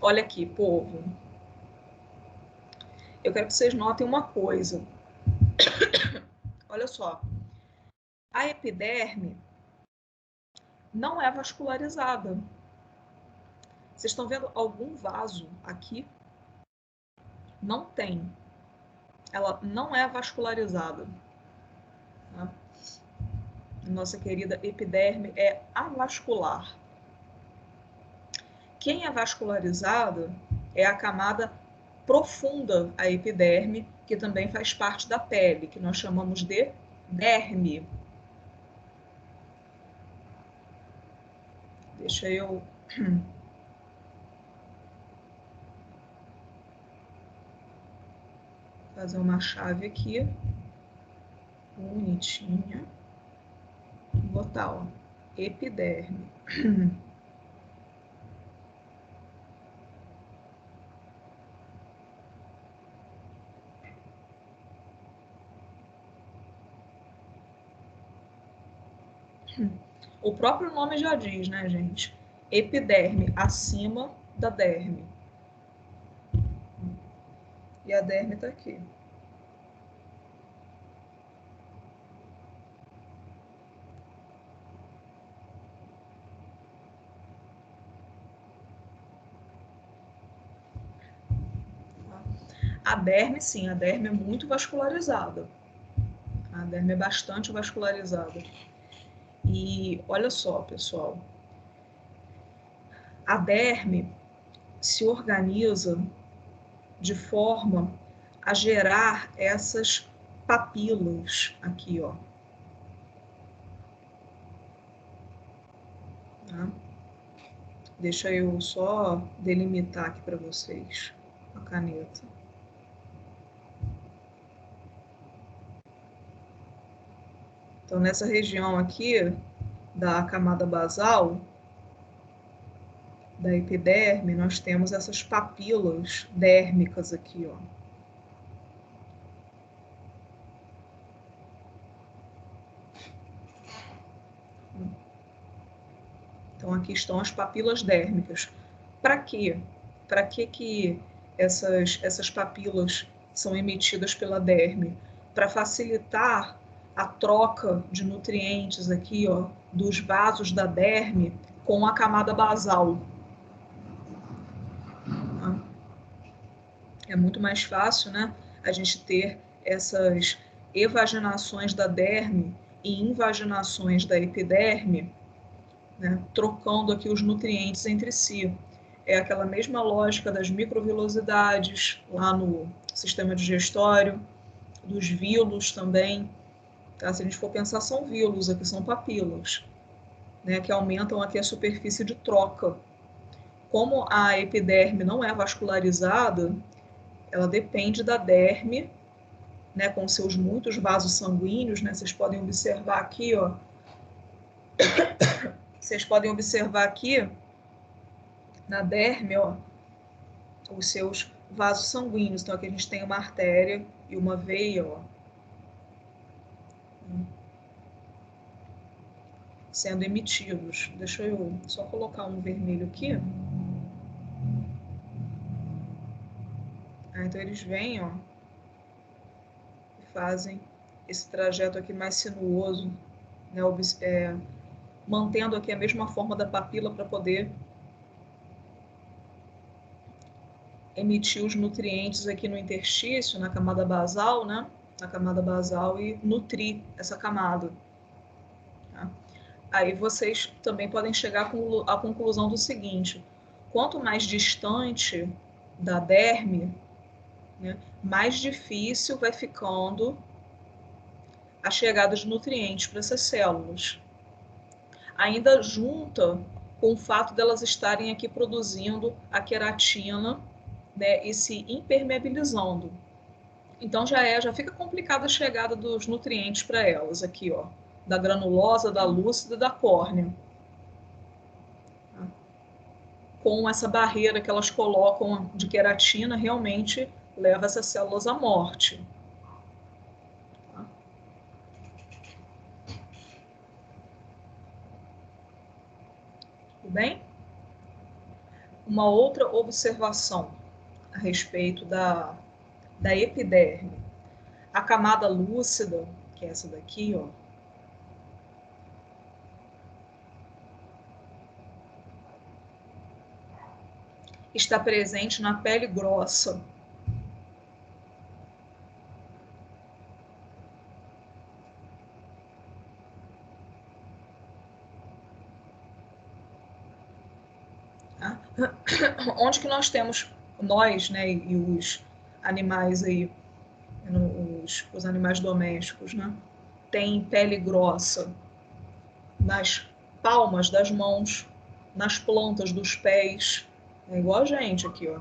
Olha aqui, povo. Eu quero que vocês notem uma coisa. Olha só. A epiderme não é vascularizada. Vocês estão vendo algum vaso aqui? Não tem. Ela não é vascularizada. Tá? Nossa querida epiderme é avascular. Quem é vascularizada é a camada profunda, a epiderme, que também faz parte da pele, que nós chamamos de derme. Deixa eu fazer uma chave aqui, bonitinha, e botar, ó, epiderme. O próprio nome já diz, né, gente? Epiderme, acima da derme. E a derme está aqui. A derme, sim, a derme é muito vascularizada. A derme é bastante vascularizada. E olha só, pessoal. A derme se organiza de forma a gerar essas papilas aqui, ó. Tá? Deixa eu só delimitar aqui para vocês a caneta. Então, nessa região aqui da camada basal da epiderme, nós temos essas papilas dérmicas aqui, ó. Então, aqui estão as papilas dérmicas. Para quê? Para que essas papilas são emitidas pela derme? Para facilitar a troca de nutrientes aqui, ó, dos vasos da derme com a camada basal. É muito mais fácil, né, a gente ter essas evaginações da derme e invaginações da epiderme, né, trocando aqui os nutrientes entre si. É aquela mesma lógica das microvilosidades lá no sistema digestório, dos vilos também. Tá? Se a gente for pensar, são vilos, aqui são papilas, né, que aumentam aqui a superfície de troca. Como a epiderme não é vascularizada, ela depende da derme, né, com seus muitos vasos sanguíneos, né, vocês podem observar aqui, ó, vocês podem observar aqui na derme, ó, os seus vasos sanguíneos. Então aqui a gente tem uma artéria e uma veia, ó, sendo emitidos. Deixa eu só colocar um vermelho aqui. Então eles vêm, ó, e fazem esse trajeto aqui mais sinuoso, né, mantendo aqui a mesma forma da papila para poder emitir os nutrientes aqui no interstício, na camada basal, né? Na camada basal e nutrir essa camada. Tá? Aí vocês também podem chegar à conclusão do seguinte: quanto mais distante da derme, né, mais difícil vai ficando a chegada de nutrientes para essas células. Ainda junta com o fato delas estarem aqui produzindo a queratina, né, e se impermeabilizando. Então já fica complicada a chegada dos nutrientes para elas aqui, ó, da granulosa, da lúcida, da córnea. Com essa barreira que elas colocam de queratina, realmente leva essas células à morte. Tudo bem? Uma outra observação a respeito da epiderme. A camada lúcida, que é essa daqui, ó, está presente na pele grossa. Tá? Onde que nós temos, nós, né, e os animais aí, os animais domésticos, né, tem pele grossa nas palmas das mãos, nas plantas dos pés, é igual a gente aqui, ó.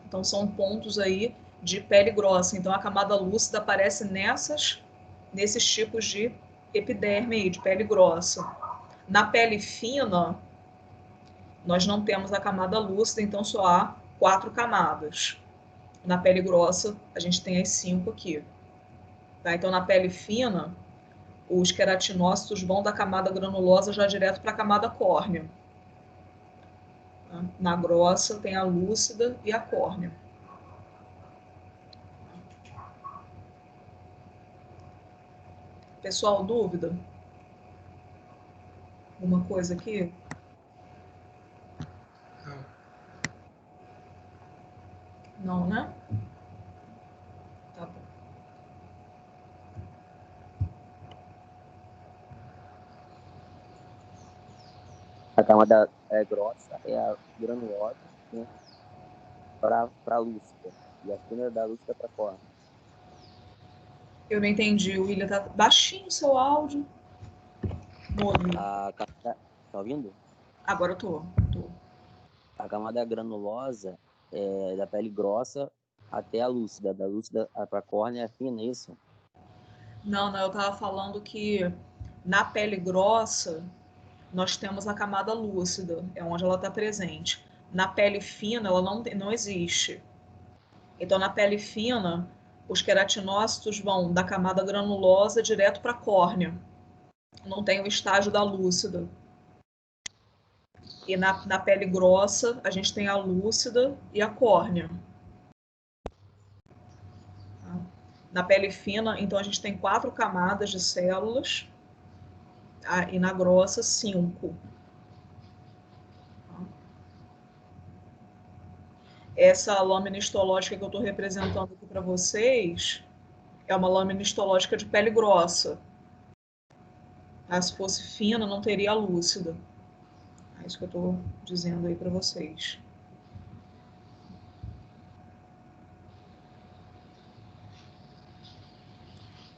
Então são pontos aí de pele grossa. Então a camada lúcida aparece nesses tipos de epiderme aí, de pele grossa. Na pele fina, nós não temos a camada lúcida, então só há 4 camadas. Na pele grossa, a gente tem as 5 aqui. Tá? Então, na pele fina, os queratinócitos vão da camada granulosa já direto para a camada córnea. Tá? Na grossa, tem a lúcida e a córnea. Pessoal, dúvida? Alguma coisa aqui? Não, né? Tá bom. A camada grossa é a granulosa, né, para a lúcida. E a fina da lúcida para a córnea. Eu não entendi, William. Tá baixinho o seu áudio. Tá ouvindo? Agora eu tô. A camada granulosa é da pele grossa até a lúcida. Da lúcida para a córnea é fina, é isso? Não, eu tava falando que na pele grossa nós temos a camada lúcida, é onde ela está presente. Na pele fina, ela não existe. Então, na pele fina, os queratinócitos vão da camada granulosa direto para a córnea. Não tem o estágio da lúcida. E na pele grossa, a gente tem a lúcida e a córnea. Na pele fina, então, a gente tem 4 camadas de células, e na grossa, 5. Essa lâmina histológica que eu estou representando aqui para vocês é uma lâmina histológica de pele grossa. Se fosse fina, não teria a lúcida. É isso que eu estou dizendo aí para vocês.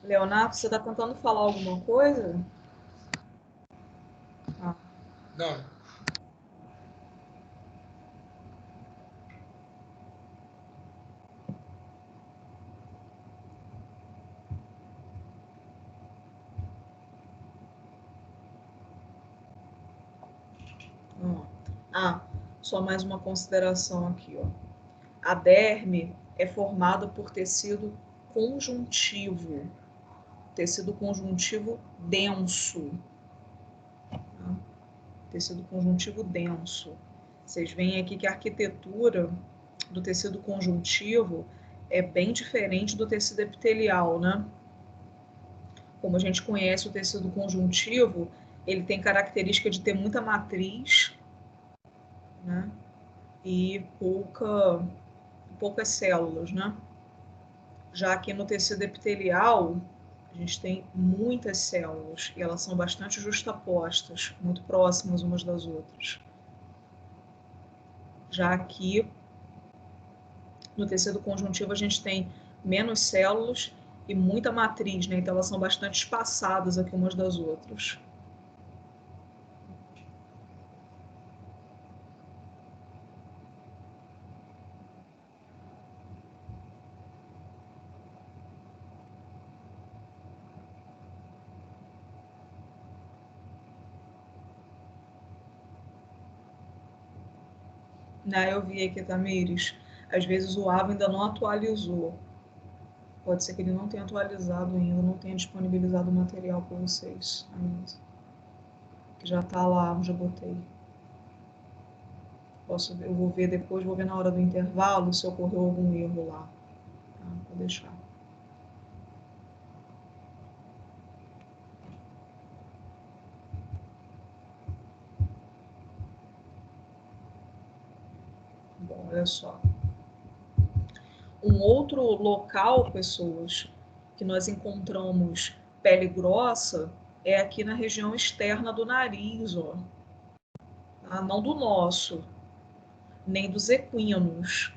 Leonardo, você está tentando falar alguma coisa? Não. Só mais uma consideração aqui, ó. A derme é formada por tecido conjuntivo denso. Tá? Tecido conjuntivo denso. Vocês veem aqui que a arquitetura do tecido conjuntivo é bem diferente do tecido epitelial, né? Como a gente conhece o tecido conjuntivo, ele tem característica de ter muita matriz, né? E poucas células, né? Já aqui no tecido epitelial, a gente tem muitas células e elas são bastante justapostas, muito próximas umas das outras. Já aqui, no tecido conjuntivo, a gente tem menos células e muita matriz, né? Então elas são bastante espaçadas aqui umas das outras. Eu vi aqui, Tamires, às vezes o AVA ainda não atualizou. Pode ser que ele não tenha atualizado ainda, não tenha disponibilizado o material para vocês ainda. Que já está lá, já botei. Eu vou ver depois, vou ver na hora do intervalo se ocorreu algum erro lá. Tá? Vou deixar. Bom, olha só. Um outro local, pessoas, que nós encontramos pele grossa é aqui na região externa do nariz, ó. Tá? Não do nosso, nem dos equinos,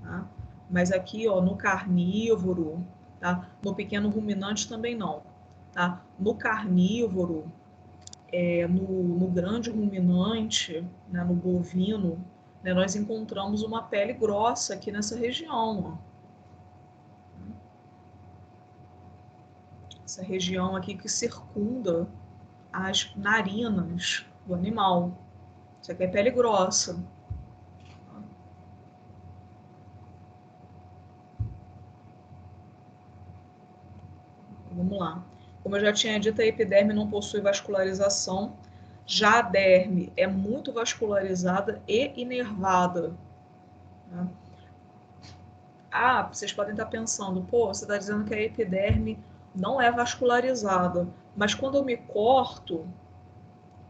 tá? Mas aqui, ó, no carnívoro, tá? No pequeno ruminante também não, tá? No carnívoro, no grande ruminante, né, no bovino, né, nós encontramos uma pele grossa aqui nessa região, ó. Essa região aqui que circunda as narinas do animal. Isso aqui é pele grossa. Vamos lá. Como eu já tinha dito, a epiderme não possui vascularização. Já a derme é muito vascularizada e inervada. Né? Vocês podem estar pensando, você está dizendo que a epiderme não é vascularizada, mas quando eu me corto,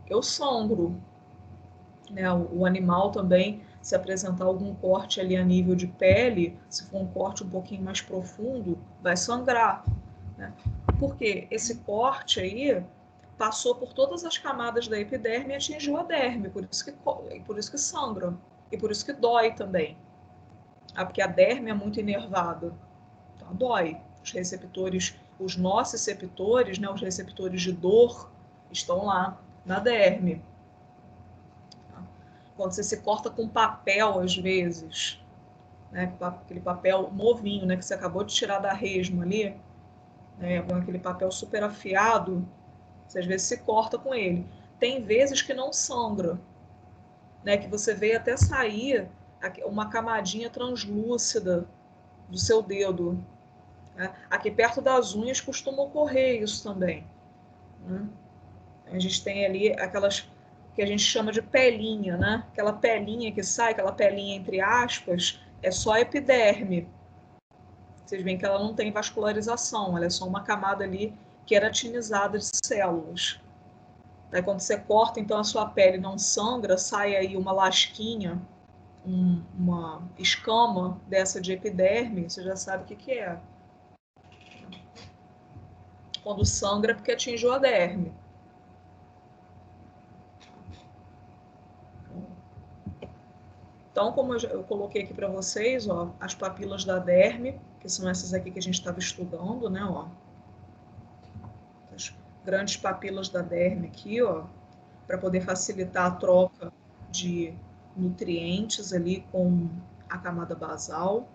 eu sangro. Né? O animal também, se apresentar algum corte ali a nível de pele, se for um corte um pouquinho mais profundo, vai sangrar. Né? Porque esse corte aí passou por todas as camadas da epiderme e atingiu a derme, por isso que sangra e por isso que dói também. Porque a derme é muito inervada, então dói. Os receptores, os nociceptores, né, os receptores de dor, estão lá na derme. Quando você se corta com papel, às vezes, né, aquele papel novinho, né, que você acabou de tirar da resma ali, né, com aquele papel super afiado, você às vezes se corta com ele. tem vezes que não sangra, né? Que você vê até sair uma camadinha translúcida do seu dedo, né? Aqui perto das unhas costuma ocorrer isso também, né? A gente tem ali aquelas que a gente chama de pelinha, né? Aquela pelinha que sai, aquela pelinha entre aspas, é só epiderme. Vocês veem que ela não tem vascularização, ela é só uma camada ali queratinizada de células. Aí quando você corta, então a sua pele não sangra, sai aí uma lasquinha, uma escama dessa de epiderme, você já sabe o que é. Quando sangra é porque atingiu a derme. Então, como eu coloquei aqui para vocês, ó, as papilas da derme, que são essas aqui que a gente estava estudando, né, ó. As grandes papilas da derme aqui, ó, para poder facilitar a troca de nutrientes ali com a camada basal.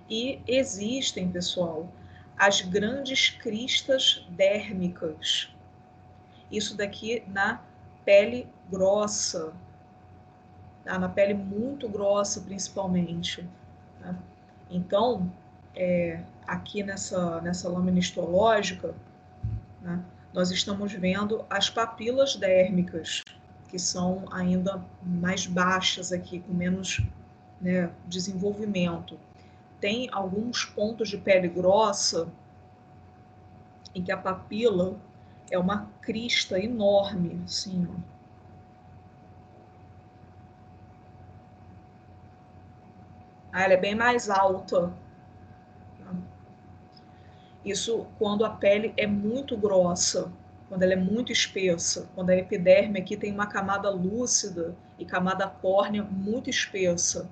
E existem, pessoal, as grandes cristas dérmicas. Isso daqui na pele grossa, tá? Na pele muito grossa, principalmente, tá? Então, aqui nessa lâmina histológica, né, nós estamos vendo as papilas dérmicas, que são ainda mais baixas aqui, com menos, né, desenvolvimento. Tem alguns pontos de pele grossa em que a papila é uma crista enorme, assim, ó. Ela é bem mais alta. Isso quando a pele é muito grossa, quando ela é muito espessa, quando a epiderme aqui tem uma camada lúcida e camada córnea muito espessa.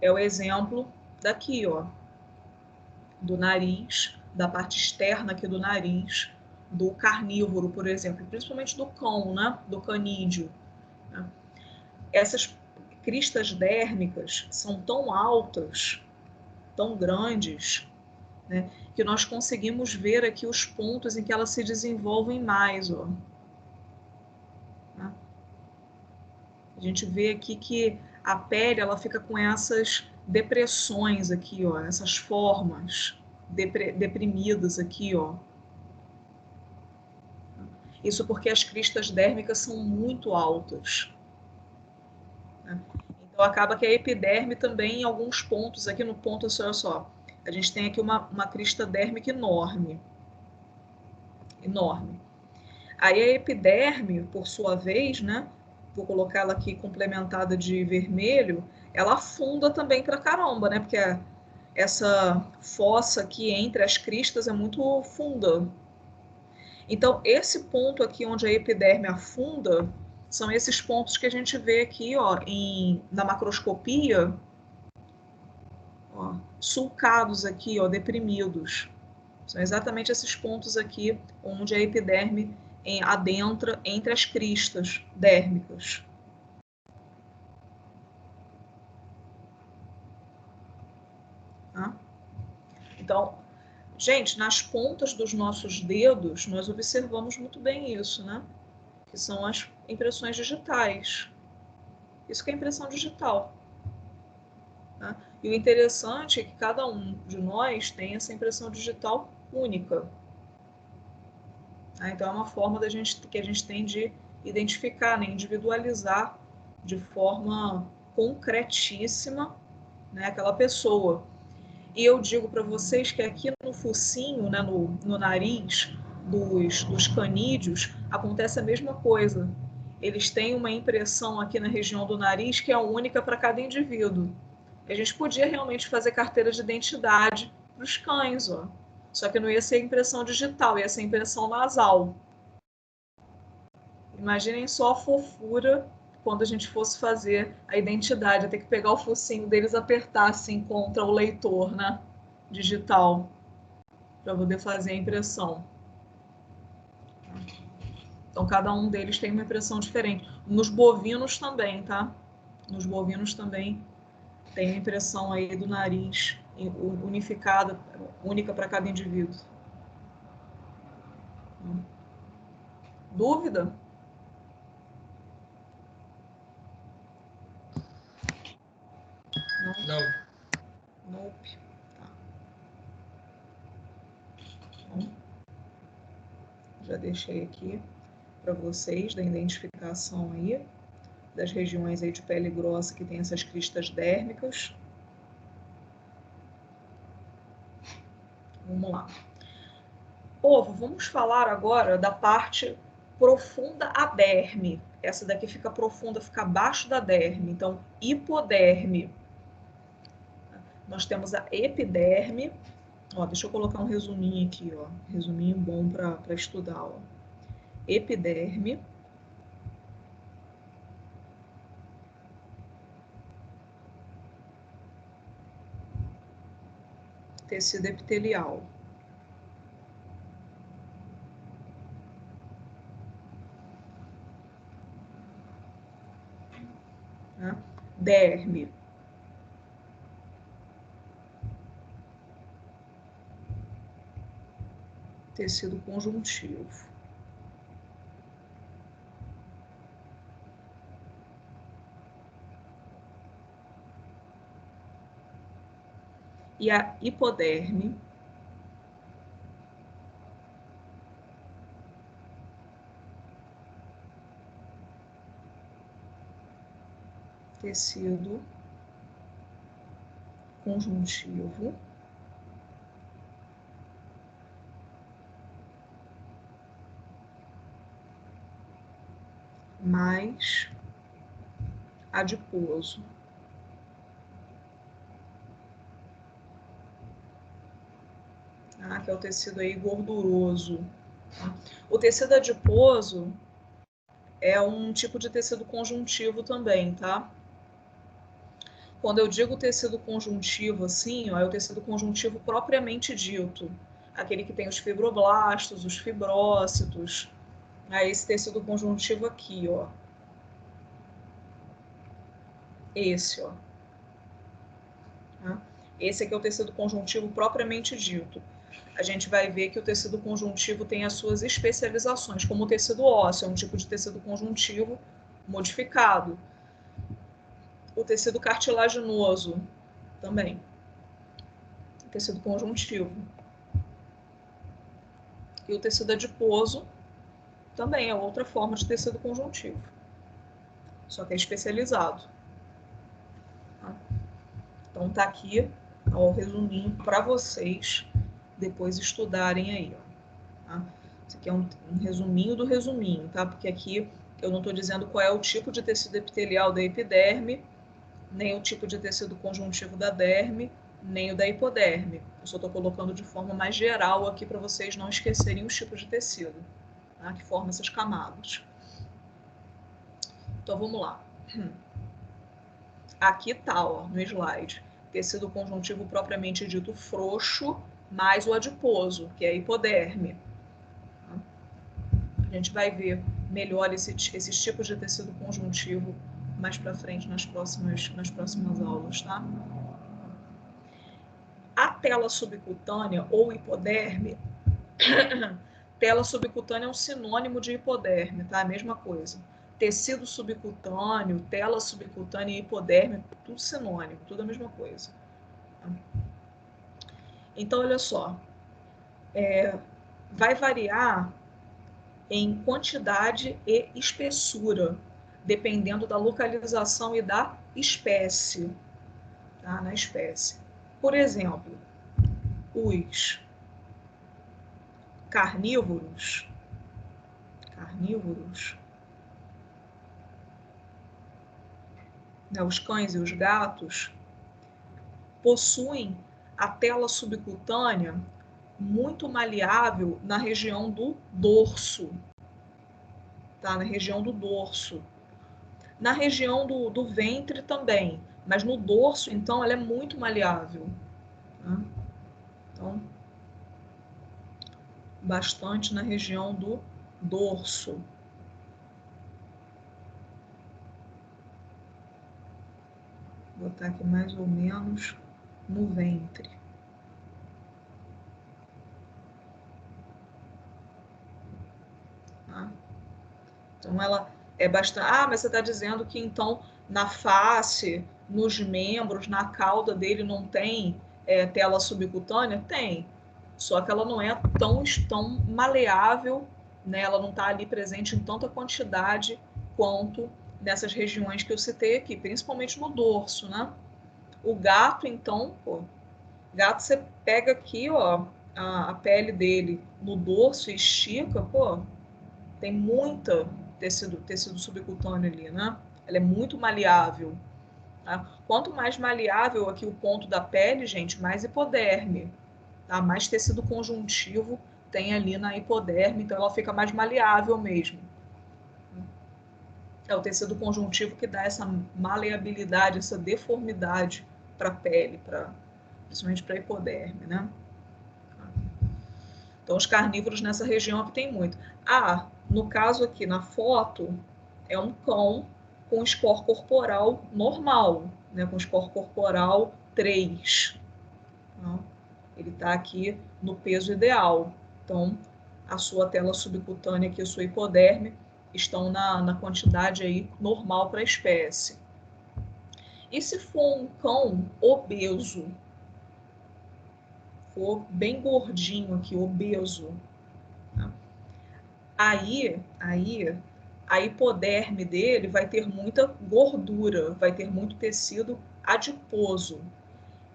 É o exemplo daqui, ó, do nariz, da parte externa aqui do nariz, do carnívoro, por exemplo, principalmente do cão, né? Do canídeo, né? Essas cristas dérmicas são tão altas, tão grandes, né, que nós conseguimos ver aqui os pontos em que elas se desenvolvem mais, ó. Né? A gente vê aqui que a pele ela fica com essas depressões aqui, ó, essas formas deprimidas aqui, ó. Isso porque as cristas dérmicas são muito altas, né? Então acaba que a epiderme também, em alguns pontos, aqui no ponto, olha só, a gente tem aqui uma crista dérmica enorme. Enorme. Aí a epiderme, por sua vez, né, vou colocar ela aqui complementada de vermelho, ela afunda também pra caramba, né, porque essa fossa aqui entre as cristas é muito funda. Então, esse ponto aqui onde a epiderme afunda, são esses pontos que a gente vê aqui, ó, na macroscopia, ó, sulcados aqui, ó, deprimidos. São exatamente esses pontos aqui onde a epiderme adentra entre as cristas dérmicas. Tá? Então, gente, nas pontas dos nossos dedos, nós observamos muito bem isso, né? Que são as impressões digitais. Isso que é impressão digital. Tá? E o interessante é que cada um de nós tem essa impressão digital única. Tá? Então, é uma forma que a gente tem de identificar, né? Individualizar de forma concretíssima, né, aquela pessoa. E eu digo para vocês que aqui no focinho, né, no nariz dos canídeos, acontece a mesma coisa. Eles têm uma impressão aqui na região do nariz que é única para cada indivíduo. A gente podia realmente fazer carteira de identidade para os cães, ó. Só que não ia ser impressão digital, ia ser impressão nasal. Imaginem só a fofura quando a gente fosse fazer a identidade, ter que pegar o focinho deles e apertar assim contra o leitor, né, digital, para poder fazer a impressão. Então, cada um deles tem uma impressão diferente. Nos bovinos também, tá? Nos bovinos também tem a impressão aí do nariz unificada, única para cada indivíduo. Dúvida? Não. Nope. Tá. Bom, já deixei aqui para vocês da identificação aí das regiões aí de pele grossa que tem essas cristas dérmicas. Vamos lá. Povo, vamos falar agora da parte profunda a derme. Essa daqui fica profunda, fica abaixo da derme. Então, hipoderme. Nós temos a epiderme. Ó, deixa eu colocar um resuminho aqui, ó. Resuminho bom para estudar, ó. Epiderme. Tecido epitelial. Né? Derme. Tecido conjuntivo. E a hipoderme, tecido conjuntivo, mais adiposo. Que é o tecido aí gorduroso. O tecido adiposo é um tipo de tecido conjuntivo também, tá? Quando eu digo tecido conjuntivo, assim, ó, é o tecido conjuntivo propriamente dito. Aquele que tem os fibroblastos, os fibrócitos. Esse tecido conjuntivo aqui, ó. Esse, ó. Esse aqui é o tecido conjuntivo propriamente dito. A gente vai ver que o tecido conjuntivo tem as suas especializações, como o tecido ósseo, é um tipo de tecido conjuntivo modificado. O tecido cartilaginoso também, tecido conjuntivo. E o tecido adiposo também é outra forma de tecido conjuntivo, só que é especializado. Então tá aqui ó, o resuminho para vocês depois estudarem aí. Ó, tá? Isso aqui é um resuminho do resuminho, tá? Porque aqui eu não estou dizendo qual é o tipo de tecido epitelial da epiderme, nem o tipo de tecido conjuntivo da derme, nem o da hipoderme. Eu só estou colocando de forma mais geral aqui para vocês não esquecerem os tipos de tecido, tá? Que formam essas camadas. Então vamos lá. Aqui tá, ó, no slide, tecido conjuntivo propriamente dito frouxo, mais o adiposo, que é a hipoderme. A gente vai ver melhor esses tipos de tecido conjuntivo mais para frente nas próximas aulas, tá? A tela subcutânea ou hipoderme, tela subcutânea é um sinônimo de hipoderme, tá? A mesma coisa. Tecido subcutâneo, tela subcutânea e hipoderme, tudo sinônimo, tudo a mesma coisa. Então, olha só, vai variar em quantidade e espessura, dependendo da localização e da espécie, tá? Na espécie. Por exemplo, os carnívoros, né, os cães e os gatos, possuem a tela subcutânea muito maleável na região do dorso, tá? Na região do dorso. Na região do ventre também, mas no dorso, então, ela é muito maleável. Tá? Então, bastante na região do dorso. Vou botar aqui mais ou menos no ventre. Tá? Então, ela é bastante... Ah, mas você está dizendo que, então, na face, nos membros, na cauda dele não tem tela subcutânea? Tem. Só que ela não é tão maleável, né? Ela não está ali presente em tanta quantidade quanto nessas regiões que eu citei aqui, principalmente no dorso, né? O gato, então, gato você pega aqui, ó, a pele dele no dorso e estica, tem muita tecido subcutâneo ali, né? Ela é muito maleável. Tá? Quanto mais maleável aqui o ponto da pele, gente, mais hipoderme. Tá? Mais tecido conjuntivo tem ali na hipoderme, então ela fica mais maleável mesmo. É o tecido conjuntivo que dá essa maleabilidade, essa deformidade para a pele, principalmente para a hipoderme, né? Então, os carnívoros nessa região aqui tem muito. No caso aqui, na foto, é um cão com score corporal normal, né? Com score corporal 3. Tá? Ele está aqui no peso ideal. Então, a sua tela subcutânea aqui, a sua hipoderme, estão na quantidade aí normal para a espécie. E se for um cão obeso, for bem gordinho aqui, obeso, né? Aí a hipoderme dele vai ter muita gordura, vai ter muito tecido adiposo.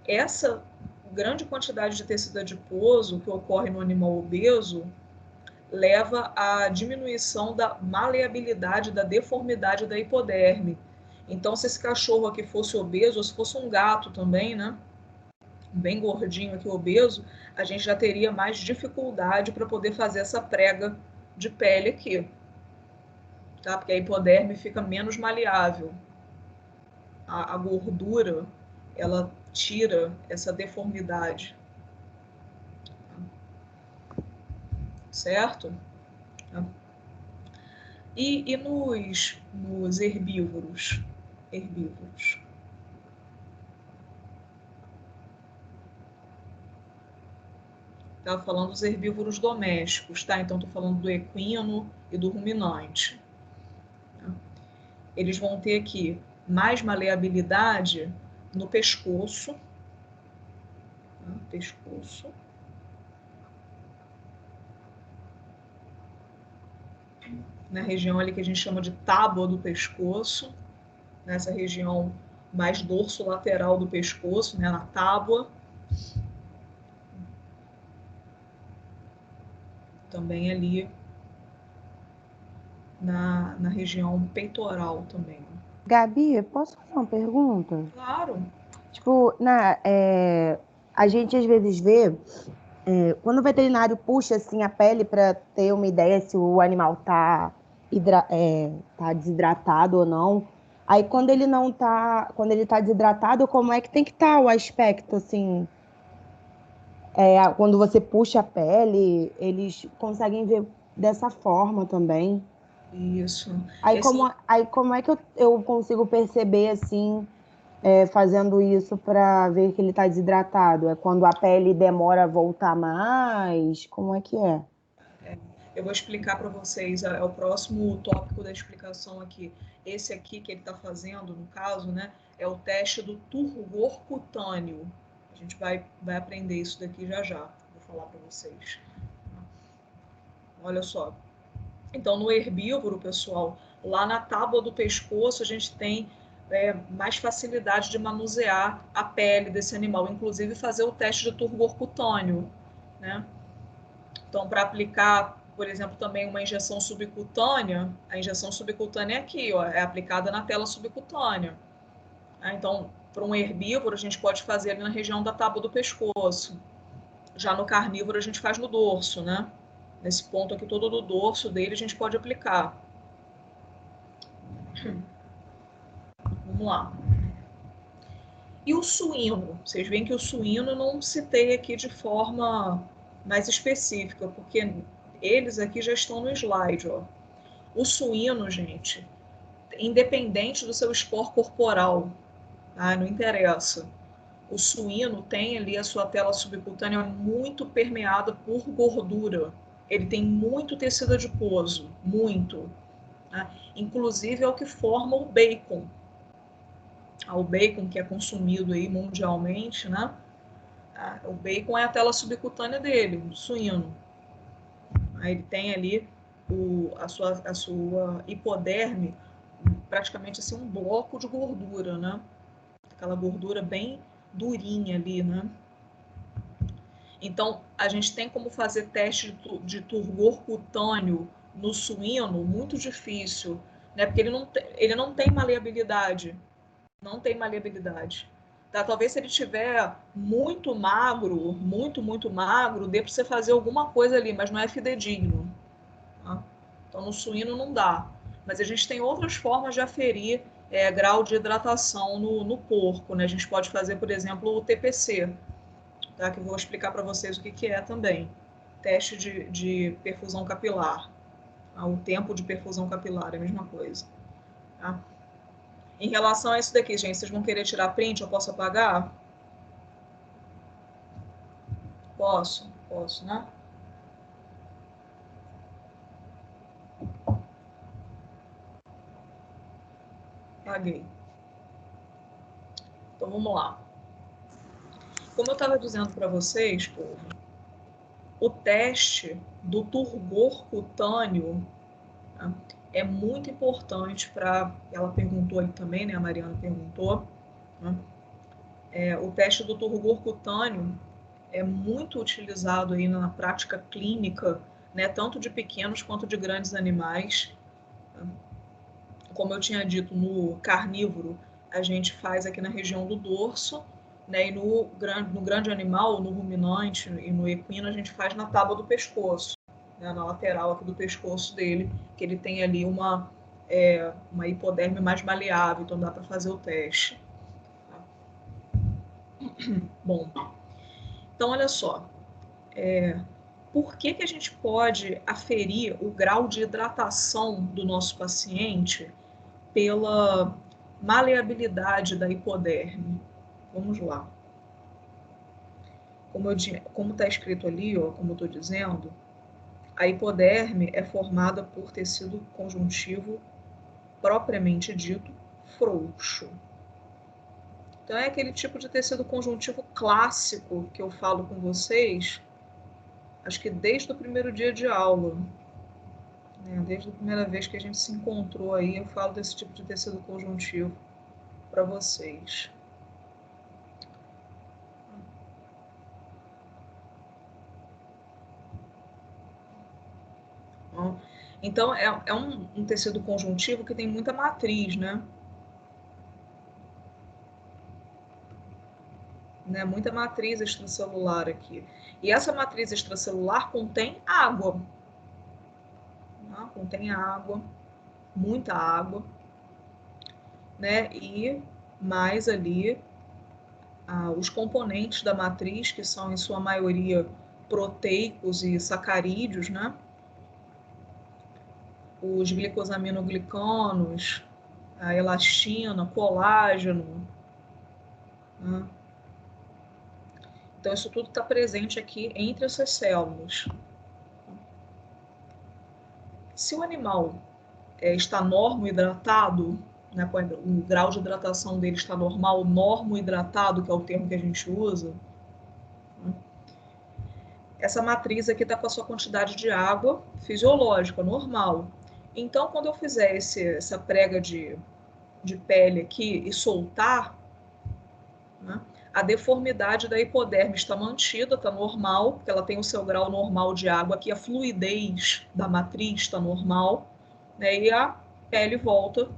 Essa grande quantidade de tecido adiposo que ocorre no animal obeso leva à diminuição da maleabilidade, da deformidade da hipoderme. Então, se esse cachorro aqui fosse obeso, ou se fosse um gato também, né, bem gordinho aqui, obeso, a gente já teria mais dificuldade para poder fazer essa prega de pele aqui, tá? Porque a hipoderme fica menos maleável. A gordura, ela tira essa deformidade. Certo? E nos herbívoros? Estava falando dos herbívoros domésticos, tá? Então, estou falando do equino e do ruminante. Eles vão ter aqui mais maleabilidade no pescoço. Na região ali que a gente chama de tábua do pescoço, nessa região mais dorso-lateral do pescoço, né, na tábua. Também ali na região peitoral também. Gabi, posso fazer uma pergunta? Claro. Tipo, a gente às vezes vê, quando o veterinário puxa assim a pele para ter uma ideia se o animal tá desidratado ou não. Aí quando ele tá desidratado, como é que tem que estar o aspecto assim? Quando você puxa a pele, eles conseguem ver dessa forma também. Isso. Aí como é que eu consigo perceber assim, fazendo isso para ver que ele está desidratado? É quando a pele demora a voltar mais? Como é que é? Eu vou explicar para vocês, é o próximo tópico da explicação aqui. Esse aqui que ele está fazendo, no caso, né, é o teste do turgor cutâneo. A gente vai aprender isso daqui já. Vou falar para vocês. Olha só. Então, no herbívoro, pessoal, lá na tábua do pescoço, a gente tem mais facilidade de manusear a pele desse animal, inclusive fazer o teste de turgor cutâneo, né? Então, para aplicar, por exemplo, também uma injeção subcutânea, a injeção subcutânea é aqui, ó, é aplicada na tela subcutânea. Então, para um herbívoro, a gente pode fazer ali na região da tábua do pescoço. Já no carnívoro, a gente faz no dorso, né? Nesse ponto aqui todo do dorso dele, a gente pode aplicar. Vamos lá. E o suíno? Vocês veem que o suíno não citei aqui de forma mais específica, porque eles aqui já estão no slide, ó. O suíno, gente, independente do seu score corporal, tá? Não interessa. O suíno tem ali a sua tela subcutânea muito permeada por gordura. Ele tem muito tecido adiposo, muito. Né? Inclusive é o que forma o bacon. O bacon que é consumido aí mundialmente, né? O bacon é a tela subcutânea dele, do suíno. Ele tem ali a sua hipoderme, praticamente assim, um bloco de gordura, né? Aquela gordura bem durinha ali, né? Então, a gente tem como fazer teste de turgor cutâneo no suíno muito difícil, né? Porque ele não tem maleabilidade. Não tem maleabilidade. Tá? Talvez se ele tiver muito magro, muito magro, dê para você fazer alguma coisa ali, mas não é fidedigno. Tá? Então, no suíno não dá. Mas a gente tem outras formas de aferir grau de hidratação no porco, né? A gente pode fazer, por exemplo, o TPC, tá? Que eu vou explicar para vocês o que é também. Teste de perfusão capilar. Tá? O tempo de perfusão capilar é a mesma coisa. Tá? Em relação a isso daqui, gente, vocês vão querer tirar print? Eu posso apagar? Posso, né? Apaguei. Então, vamos lá. Como eu estava dizendo para vocês, povo, o teste do turgor cutâneo, tá, é muito importante para... Ela perguntou aí também, né? A Mariana perguntou. Né? O teste do turgor cutâneo é muito utilizado aí na prática clínica, né? Tanto de pequenos quanto de grandes animais. Tá? Como eu tinha dito, no carnívoro, a gente faz aqui na região do dorso, né? E no grande animal, no ruminante e no equino, a gente faz na tábua do pescoço, né? Na lateral aqui do pescoço dele, que ele tem ali uma hipoderme mais maleável, então dá para fazer o teste. Tá? Bom, então olha só, por que a gente pode aferir o grau de hidratação do nosso paciente pela maleabilidade da hipoderme? Vamos lá. Como está escrito ali, ó, como eu estou dizendo, a hipoderme é formada por tecido conjuntivo propriamente dito frouxo. Então é aquele tipo de tecido conjuntivo clássico que eu falo com vocês, acho que desde o primeiro dia de aula, né? Desde a primeira vez que a gente se encontrou aí, eu falo desse tipo de tecido conjuntivo para vocês. Então, é um tecido conjuntivo que tem muita matriz, né? Muita matriz extracelular aqui. E essa matriz extracelular contém água. Né? Contém água, muita água. Né? E mais ali os componentes da matriz, que são em sua maioria proteicos e sacarídeos, né? Os glicosaminoglicanos, a elastina, colágeno. Né? Então, isso tudo está presente aqui entre essas células. Se o animal está normo-hidratado, né, o grau de hidratação dele está normal, normo-hidratado, que é o termo que a gente usa, né, essa matriz aqui está com a sua quantidade de água fisiológica, normal. Então, quando eu fizer essa prega de pele aqui e soltar, né, a deformidade da hipoderme está mantida, está normal, porque ela tem o seu grau normal de água aqui, a fluidez da matriz está normal, né, e a pele volta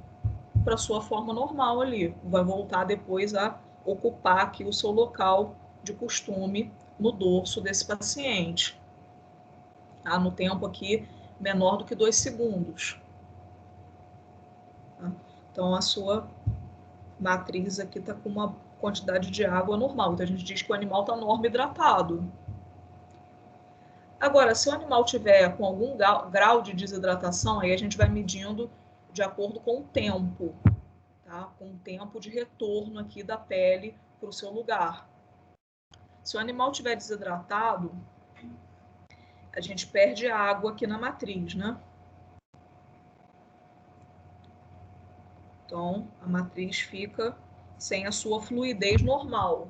para sua forma normal ali, vai voltar depois a ocupar aqui o seu local de costume no dorso desse paciente, tá? No tempo aqui menor do que 2 segundos. Tá? Então, a sua matriz aqui está com uma quantidade de água normal. Então, a gente diz que o animal está normo-hidratado. Agora, se o animal tiver com algum grau de desidratação, aí a gente vai medindo de acordo com o tempo. tá? Com o tempo de retorno aqui da pele para o seu lugar. Se o animal estiver desidratado, a gente perde água aqui na matriz, né? Então, a matriz fica sem a sua fluidez normal.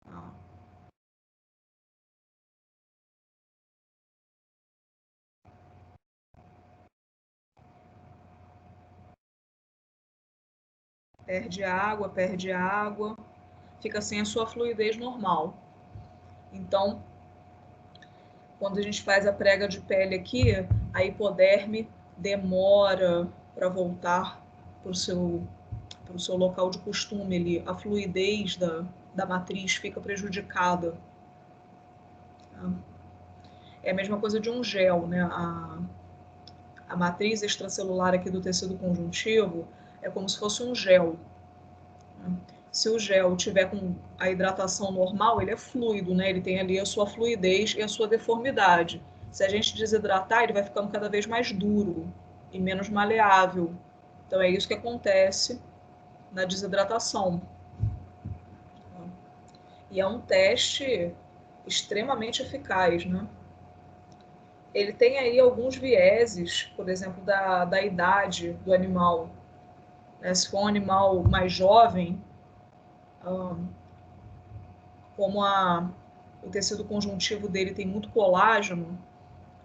Tá? Perde água, fica sem a sua fluidez normal. Então, quando a gente faz a prega de pele aqui, a hipoderme demora para voltar para o seu local de costume ali. A fluidez da matriz fica prejudicada. É a mesma coisa de um gel, né? A matriz extracelular aqui do tecido conjuntivo é como se fosse um gel. Se o gel tiver com a hidratação normal, ele é fluido, né? Ele tem ali a sua fluidez e a sua deformidade. Se a gente desidratar, ele vai ficando cada vez mais duro e menos maleável. Então é isso que acontece na desidratação. E é um teste extremamente eficaz, né? Ele tem aí alguns vieses, por exemplo, da idade do animal. Se for um animal mais jovem, como o tecido conjuntivo dele tem muito colágeno,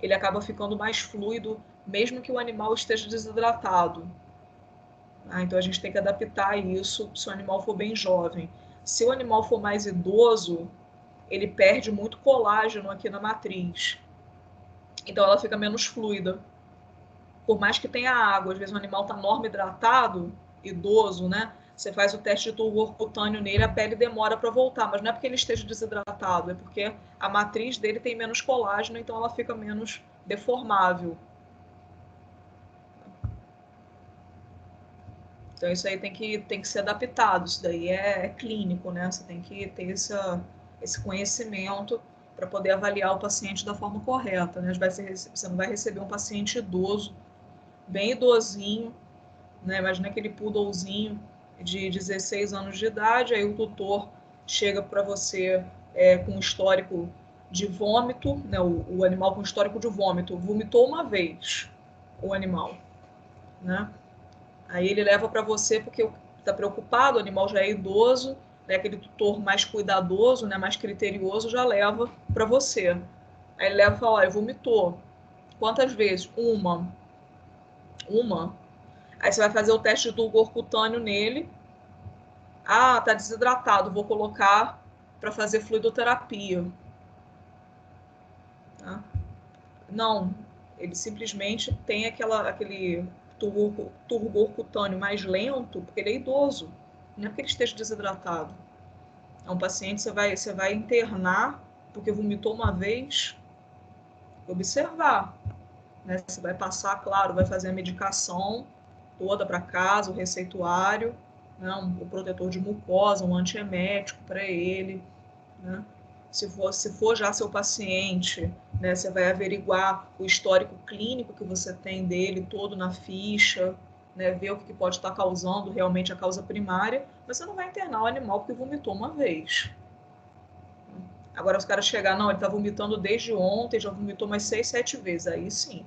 ele acaba ficando mais fluido, mesmo que o animal esteja desidratado. Então a gente tem que adaptar isso se o animal for bem jovem. Se o animal for mais idoso, ele perde muito colágeno aqui na matriz. Então ela fica menos fluida. Por mais que tenha água, às vezes o animal está normo-hidratado, idoso, né? Você faz o teste de turgor cutâneo nele, a pele demora para voltar, mas não é porque ele esteja desidratado, é porque a matriz dele tem menos colágeno, então ela fica menos deformável. Então isso aí tem que ser adaptado, isso daí é clínico, né? Você tem que ter esse conhecimento para poder avaliar o paciente da forma correta, né? Você não vai receber um paciente idoso, bem idosinho, né? Imagina aquele poodlezinho de 16 anos de idade, aí o tutor chega para você com histórico de vômito, né? O animal com histórico de vômito, vomitou uma vez o animal, né? Aí ele leva para você porque está preocupado, o animal já é idoso, né? Aquele tutor mais cuidadoso, né? Mais criterioso já leva para você. Aí ele leva e fala, olha, vomitou. Quantas vezes? Uma. Aí você vai fazer o teste de turgor cutâneo nele. Ah, tá desidratado, vou colocar para fazer fluidoterapia. Tá? Não, ele simplesmente tem aquele turgor cutâneo mais lento, porque ele é idoso, não é porque ele esteja desidratado. É um paciente que você vai internar porque vomitou uma vez, observar. Né? Você vai passar, claro, vai fazer a medicação toda para casa, o receituário, né? O protetor de mucosa, um antiemético para ele. Né? Se for já seu paciente, né, você vai averiguar o histórico clínico que você tem dele todo na ficha, né, ver o que pode estar causando realmente a causa primária, mas você não vai internar o animal porque vomitou uma vez. Agora, os caras chegar, não, ele está vomitando desde ontem, já vomitou mais 6, 7 vezes, aí sim,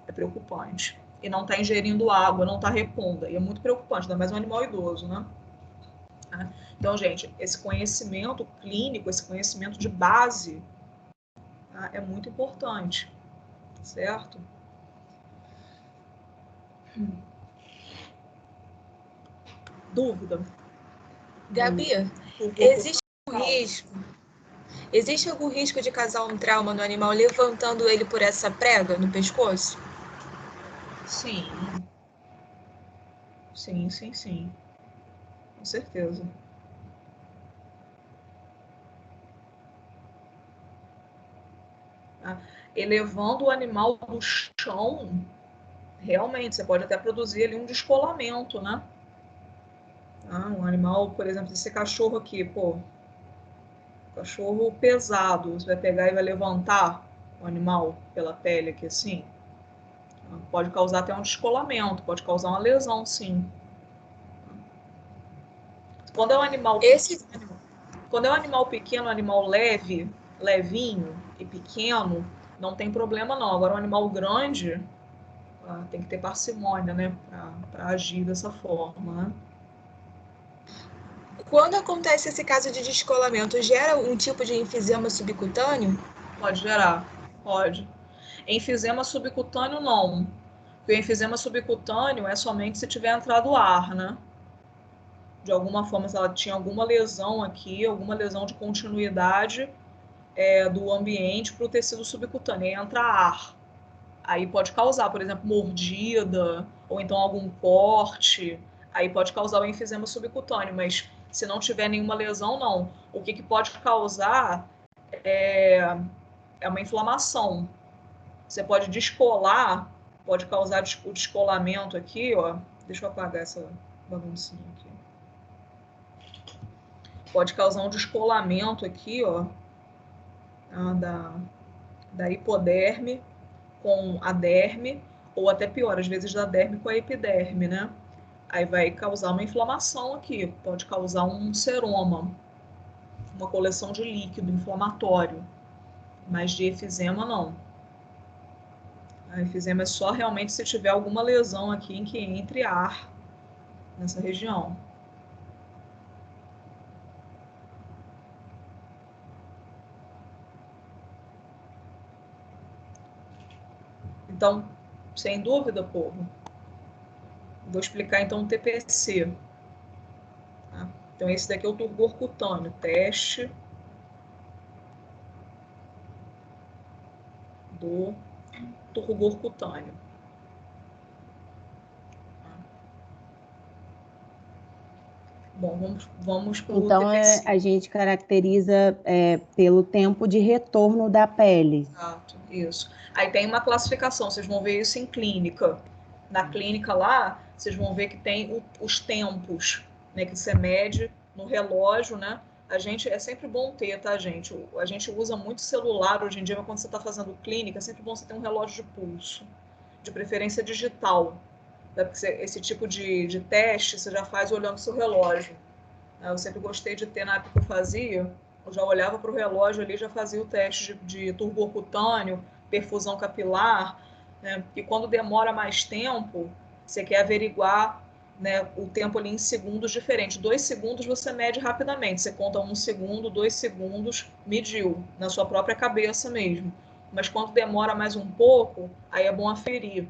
é preocupante. E não está ingerindo água, não está repondo, e é muito preocupante, ainda mais um animal idoso, né? Então, gente, esse conhecimento clínico, esse conhecimento de base, tá, é muito importante, certo? Dúvida? Gabi, existe algum risco de causar um trauma no animal levantando ele por essa prega no pescoço? Sim. Sim. Com certeza. Tá? Elevando o animal do chão, realmente, você pode até produzir ali um descolamento, né? Um animal, por exemplo, esse cachorro aqui, cachorro pesado, você vai pegar e vai levantar, o animal pela pele aqui assim, pode causar até um descolamento, pode causar uma lesão, sim. Quando é um animal pequeno, quando é um animal pequeno, um animal leve, levinho e pequeno, não tem problema não. Agora um animal grande, tem que ter parcimônia, né, para agir dessa forma, né? Quando acontece esse caso de descolamento, gera um tipo de enfisema subcutâneo? Pode gerar, pode. Enfisema subcutâneo não. Porque o enfisema subcutâneo é somente se tiver entrado ar, né? De alguma forma, se ela tinha alguma lesão aqui, alguma lesão de continuidade do ambiente para o tecido subcutâneo, aí entra ar. Aí pode causar, por exemplo, mordida, ou então algum corte, aí pode causar o enfisema subcutâneo, mas se não tiver nenhuma lesão, não. O que pode causar é uma inflamação. Você pode descolar, pode causar o descolamento aqui, ó. Deixa eu apagar essa baguncinha aqui. Pode causar um descolamento aqui, ó, da hipoderme com a derme, ou até pior, às vezes da derme com a epiderme, né? Aí vai causar uma inflamação aqui, pode causar um seroma, uma coleção de líquido inflamatório, mas de efizema não. A efizema é só realmente se tiver alguma lesão aqui em que entre ar nessa região. Então, sem dúvida, povo, vou explicar então o TPC. Tá? Então, esse daqui é o turgor cutâneo, teste do turgor cutâneo. Bom, vamos para o Então, TPC. a gente caracteriza pelo tempo de retorno da pele. Exato, isso. Aí tem uma classificação, vocês vão ver isso em clínica. Na clínica lá, vocês vão ver que tem os tempos, né, que você mede no relógio, né? A gente, é sempre bom ter, tá, gente? A gente usa muito celular hoje em dia, mas quando você está fazendo clínica, é sempre bom você ter um relógio de pulso, de preferência digital. Né? Porque esse tipo de teste você já faz olhando o seu relógio. Eu sempre gostei de ter, na época que eu fazia, eu já olhava para o relógio ali, já fazia o teste de turgor cutâneo, perfusão capilar, né? E quando demora mais tempo, você quer averiguar, né, o tempo ali em segundos diferente. 2 segundos você mede rapidamente, você conta 1 segundo, 2 segundos, mediu, na sua própria cabeça mesmo. Mas quando demora mais um pouco, aí é bom aferir,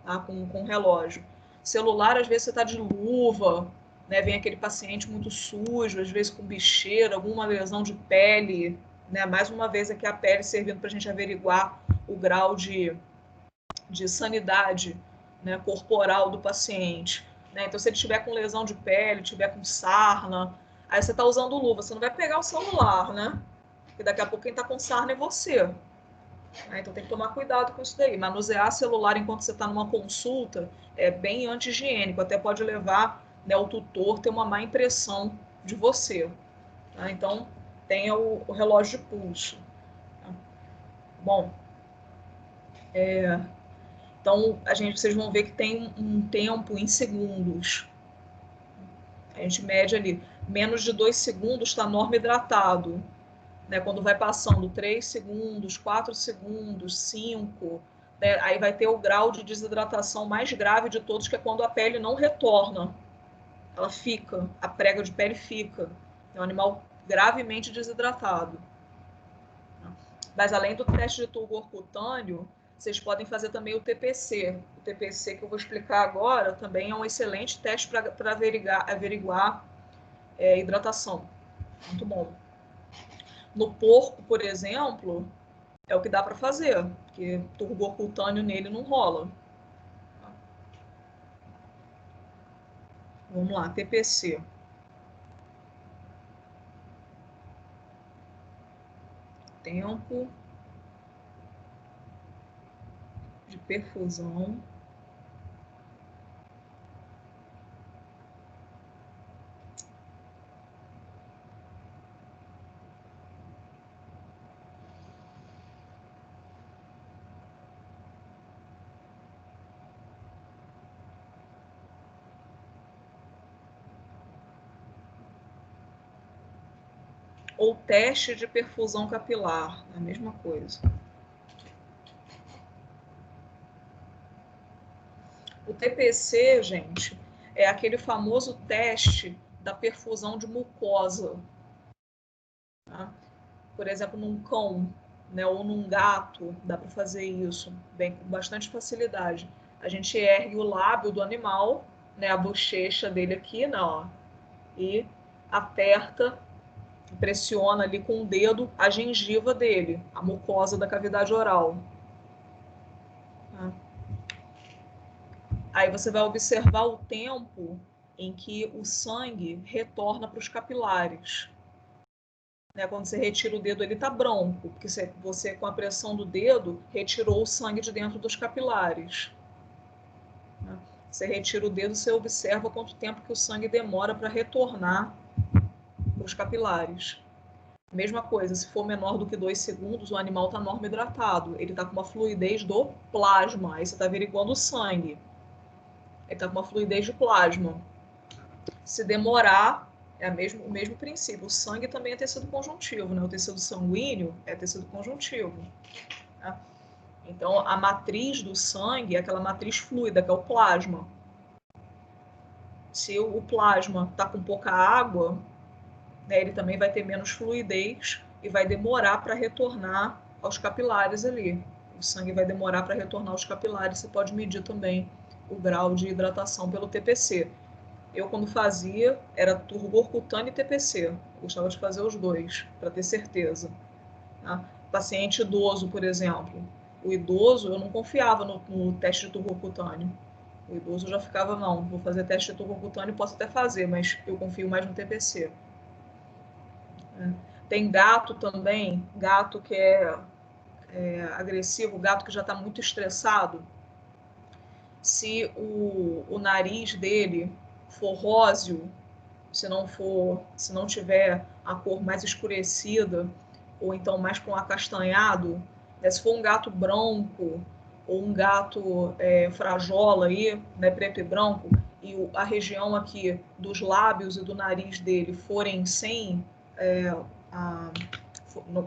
tá? Com o relógio. Celular, às vezes você está de luva, né, vem aquele paciente muito sujo, às vezes com bicheira, alguma lesão de pele, né, mais uma vez aqui a pele servindo para a gente averiguar o grau de sanidade, né, corporal do paciente. Né? Então, se ele tiver com lesão de pele, tiver com sarna, aí você está usando luva, você não vai pegar o celular, né? Porque daqui a pouco quem está com sarna é você. Né? Então tem que tomar cuidado com isso daí. Manusear celular enquanto você está numa consulta é bem anti-higiênico, até pode levar, né, o tutor ter uma má impressão de você. Tá? Então tenha o relógio de pulso. Tá? Bom, então vocês vão ver que tem um tempo em segundos. A gente mede ali, menos de 2 segundos está norma hidratado. Né, quando vai passando 3 segundos, 4 segundos, 5, né, aí vai ter o grau de desidratação mais grave de todos, que é quando a pele não retorna. Ela fica, a prega de pele fica. É um animal gravemente desidratado. Mas além do teste de turgor cutâneo, vocês podem fazer também o TPC. O TPC que eu vou explicar agora também é um excelente teste para averiguar hidratação. Muito bom. No porco, por exemplo, é o que dá para fazer, porque turgor cutâneo nele não rola. Vamos lá, TPC. Tempo de perfusão ou teste de perfusão capilar, é a mesma coisa. O TPC, gente, é aquele famoso teste da perfusão de mucosa. Tá? Por exemplo, num cão, né, ou num gato, dá para fazer isso bem, com bastante facilidade. A gente ergue o lábio do animal, né, a bochecha dele aqui, né, ó, e aperta, pressiona ali com o dedo a gengiva dele, a mucosa da cavidade oral. Tá? Aí você vai observar o tempo em que o sangue retorna para os capilares. Né? Quando você retira o dedo, ele está branco, porque você, com a pressão do dedo, retirou o sangue de dentro dos capilares. Né? Você retira o dedo, você observa quanto tempo que o sangue demora para retornar para os capilares. Mesma coisa, se for menor do que 2 segundos, o animal está normo-hidratado. Ele está com uma fluidez do plasma. Aí você está averiguando o sangue. Ele está com uma fluidez de plasma. Se demorar, é o mesmo princípio. O sangue também é tecido conjuntivo, né? O tecido sanguíneo é tecido conjuntivo. Tá? Então, a matriz do sangue é aquela matriz fluida, que é o plasma. Se o plasma está com pouca água, né, ele também vai ter menos fluidez e vai demorar para retornar aos capilares ali. O sangue vai demorar para retornar aos capilares. Você pode medir também o grau de hidratação pelo TPC. Eu, quando fazia, era turgor cutâneo e TPC. Eu gostava de fazer os dois, para ter certeza. Tá? Paciente idoso, por exemplo. O idoso, eu não confiava no teste de turgor cutâneo. O idoso eu já ficava, não, vou fazer teste de turgor cutâneo, posso até fazer, mas eu confio mais no TPC. Tem gato também, gato que é agressivo, gato que já está muito estressado. Se o nariz dele for róseo, se não tiver a cor mais escurecida, ou então mais com acastanhado, né? Se for um gato branco ou um gato frajola aí, né, preto e branco, e a região aqui dos lábios e do nariz dele forem sem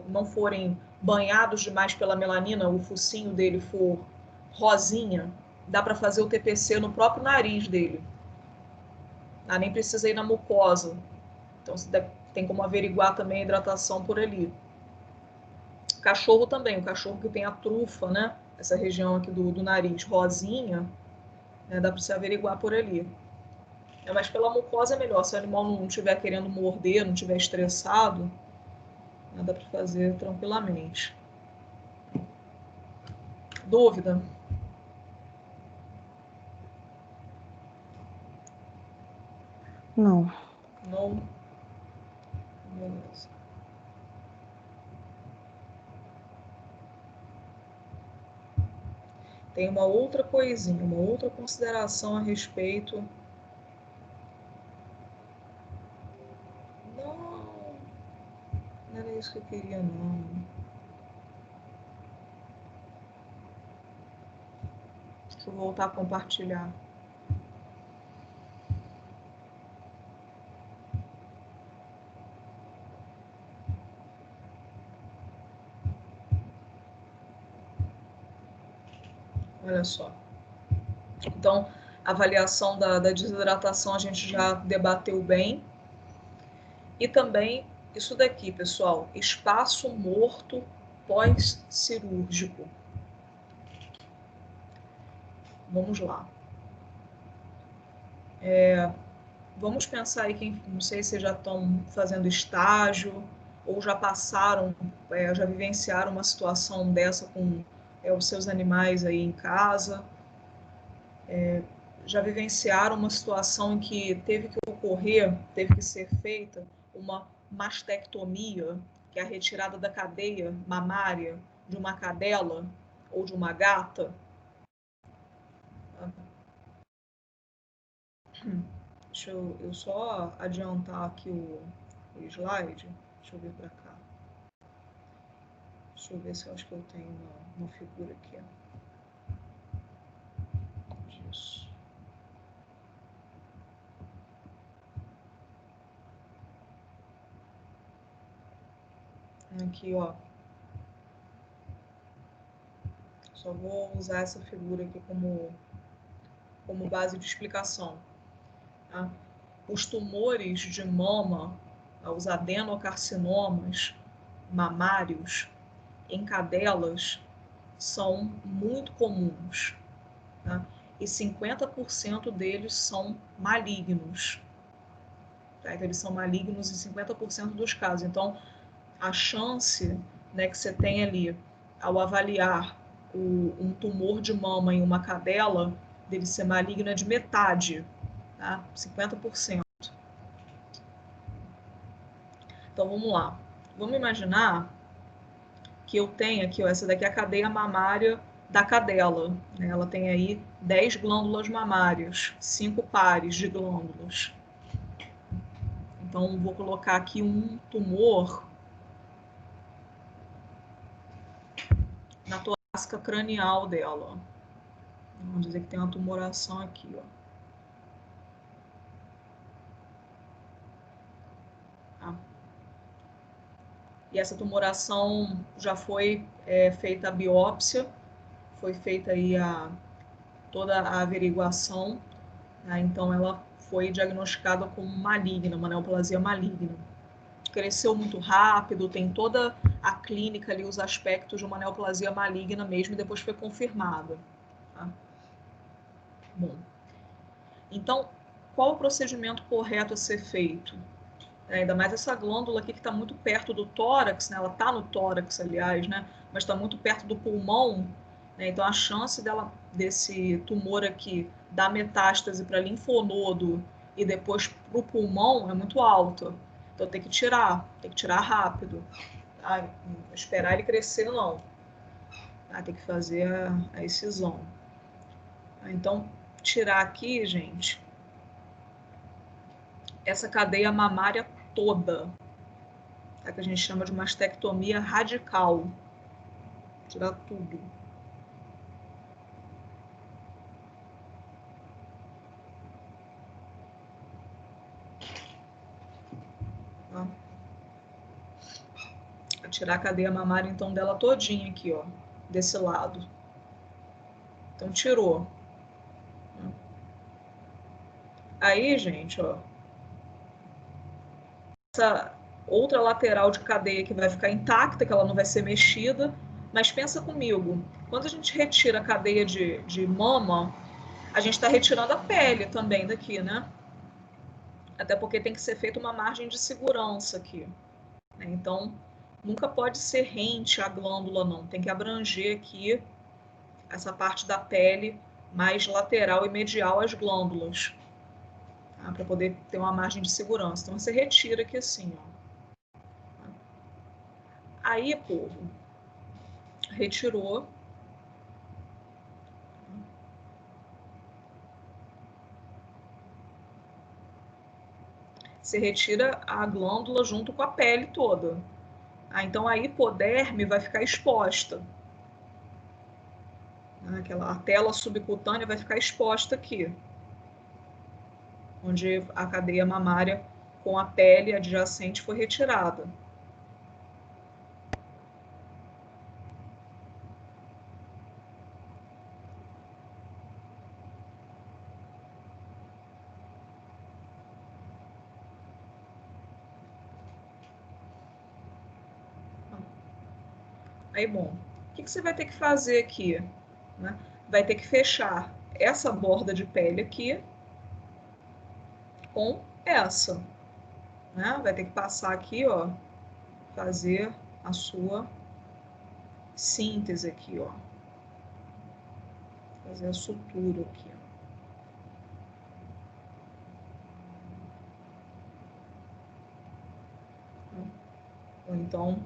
não forem banhados demais pela melanina, o focinho dele for rosinha, dá para fazer o TPC no próprio nariz dele. Nem precisa ir na mucosa. Então, tem como averiguar também a hidratação por ali. Cachorro também, o cachorro que tem a trufa, né? Essa região aqui do nariz rosinha, né? Dá para você averiguar por ali. Mas pela mucosa é melhor. Se o animal não estiver querendo morder, não estiver estressado, dá para fazer tranquilamente. Dúvida? Não. Não? Beleza. Tem uma outra coisinha, uma outra consideração a respeito. Não era isso que eu queria, não. Deixa eu voltar a compartilhar. Olha só. Então, a avaliação da desidratação a gente já debateu bem. E também isso daqui, pessoal, espaço morto pós-cirúrgico. Vamos lá. Vamos pensar aí, quem, não sei se já estão fazendo estágio ou já passaram, já vivenciaram uma situação dessa com os seus animais aí em casa. Já vivenciaram uma situação em que teve que ser feita uma mastectomia, que é a retirada da cadeia mamária de uma cadela ou de uma gata. Deixa eu só adiantar aqui o slide. Deixa eu ver para cá. Deixa eu ver se eu acho que eu tenho uma figura aqui. Disso. Aqui, ó. Só vou usar essa figura aqui como base de explicação. Tá? Os tumores de mama, os adenocarcinomas mamários em cadelas são muito comuns. Tá? E 50% deles são malignos. Tá? Então, eles são malignos em 50% dos casos. Então, a chance, né, que você tem ali, ao avaliar um tumor de mama em uma cadela, dele ser maligno é de metade, tá? 50%. Então, vamos lá. Vamos imaginar que eu tenho aqui, ó, essa daqui é a cadeia mamária da cadela. Né? Ela tem aí 10 glândulas mamárias, 5 pares de glândulas. Então, vou colocar aqui um tumor na torácica cranial dela. Vamos dizer que tem uma tumoração aqui, ó. Tá? E essa tumoração já foi feita a biópsia, foi feita aí toda a averiguação, né? Então ela foi diagnosticada como maligna, uma neoplasia maligna. Cresceu muito rápido, tem toda a clínica ali, os aspectos de uma neoplasia maligna mesmo, e depois foi confirmada. Tá? Bom, então, qual o procedimento correto a ser feito? Ainda mais essa glândula aqui que está muito perto do tórax, né? Ela está no tórax, aliás, né? Mas está muito perto do pulmão, né? Então a chance desse tumor aqui dar metástase para linfonodo e depois para o pulmão é muito alta. Então tem que tirar rápido. Tá? Não esperar ele crescer, não. Tá? Tem que fazer a excisão. Então, tirar aqui, gente, essa cadeia mamária toda, tá? Que a gente chama de mastectomia radical. Tirar tudo. Tá? Tirar a cadeia mamária, então, dela todinha aqui, ó, desse lado. Então, tirou. Aí, gente, ó, essa outra lateral de cadeia que vai ficar intacta, que ela não vai ser mexida, mas pensa comigo, quando a gente retira a cadeia de mama, a gente está retirando a pele também daqui, né? Até porque tem que ser feita uma margem de segurança aqui. Né? Então, nunca pode ser rente à glândula, não. Tem que abranger aqui essa parte da pele mais lateral e medial às glândulas. Tá? Para poder ter uma margem de segurança. Então, você retira aqui assim, ó. Aí, povo, retirou. Você retira a glândula junto com a pele toda. Então, a hipoderme vai ficar exposta. A tela subcutânea vai ficar exposta aqui, onde a cadeia mamária com a pele adjacente foi retirada. Aí, bom, o que você vai ter que fazer aqui? Né? Vai ter que fechar essa borda de pele aqui com essa. Né? Vai ter que passar aqui, ó, fazer a sua síntese aqui, ó. Fazer a sutura aqui, ó. Ou então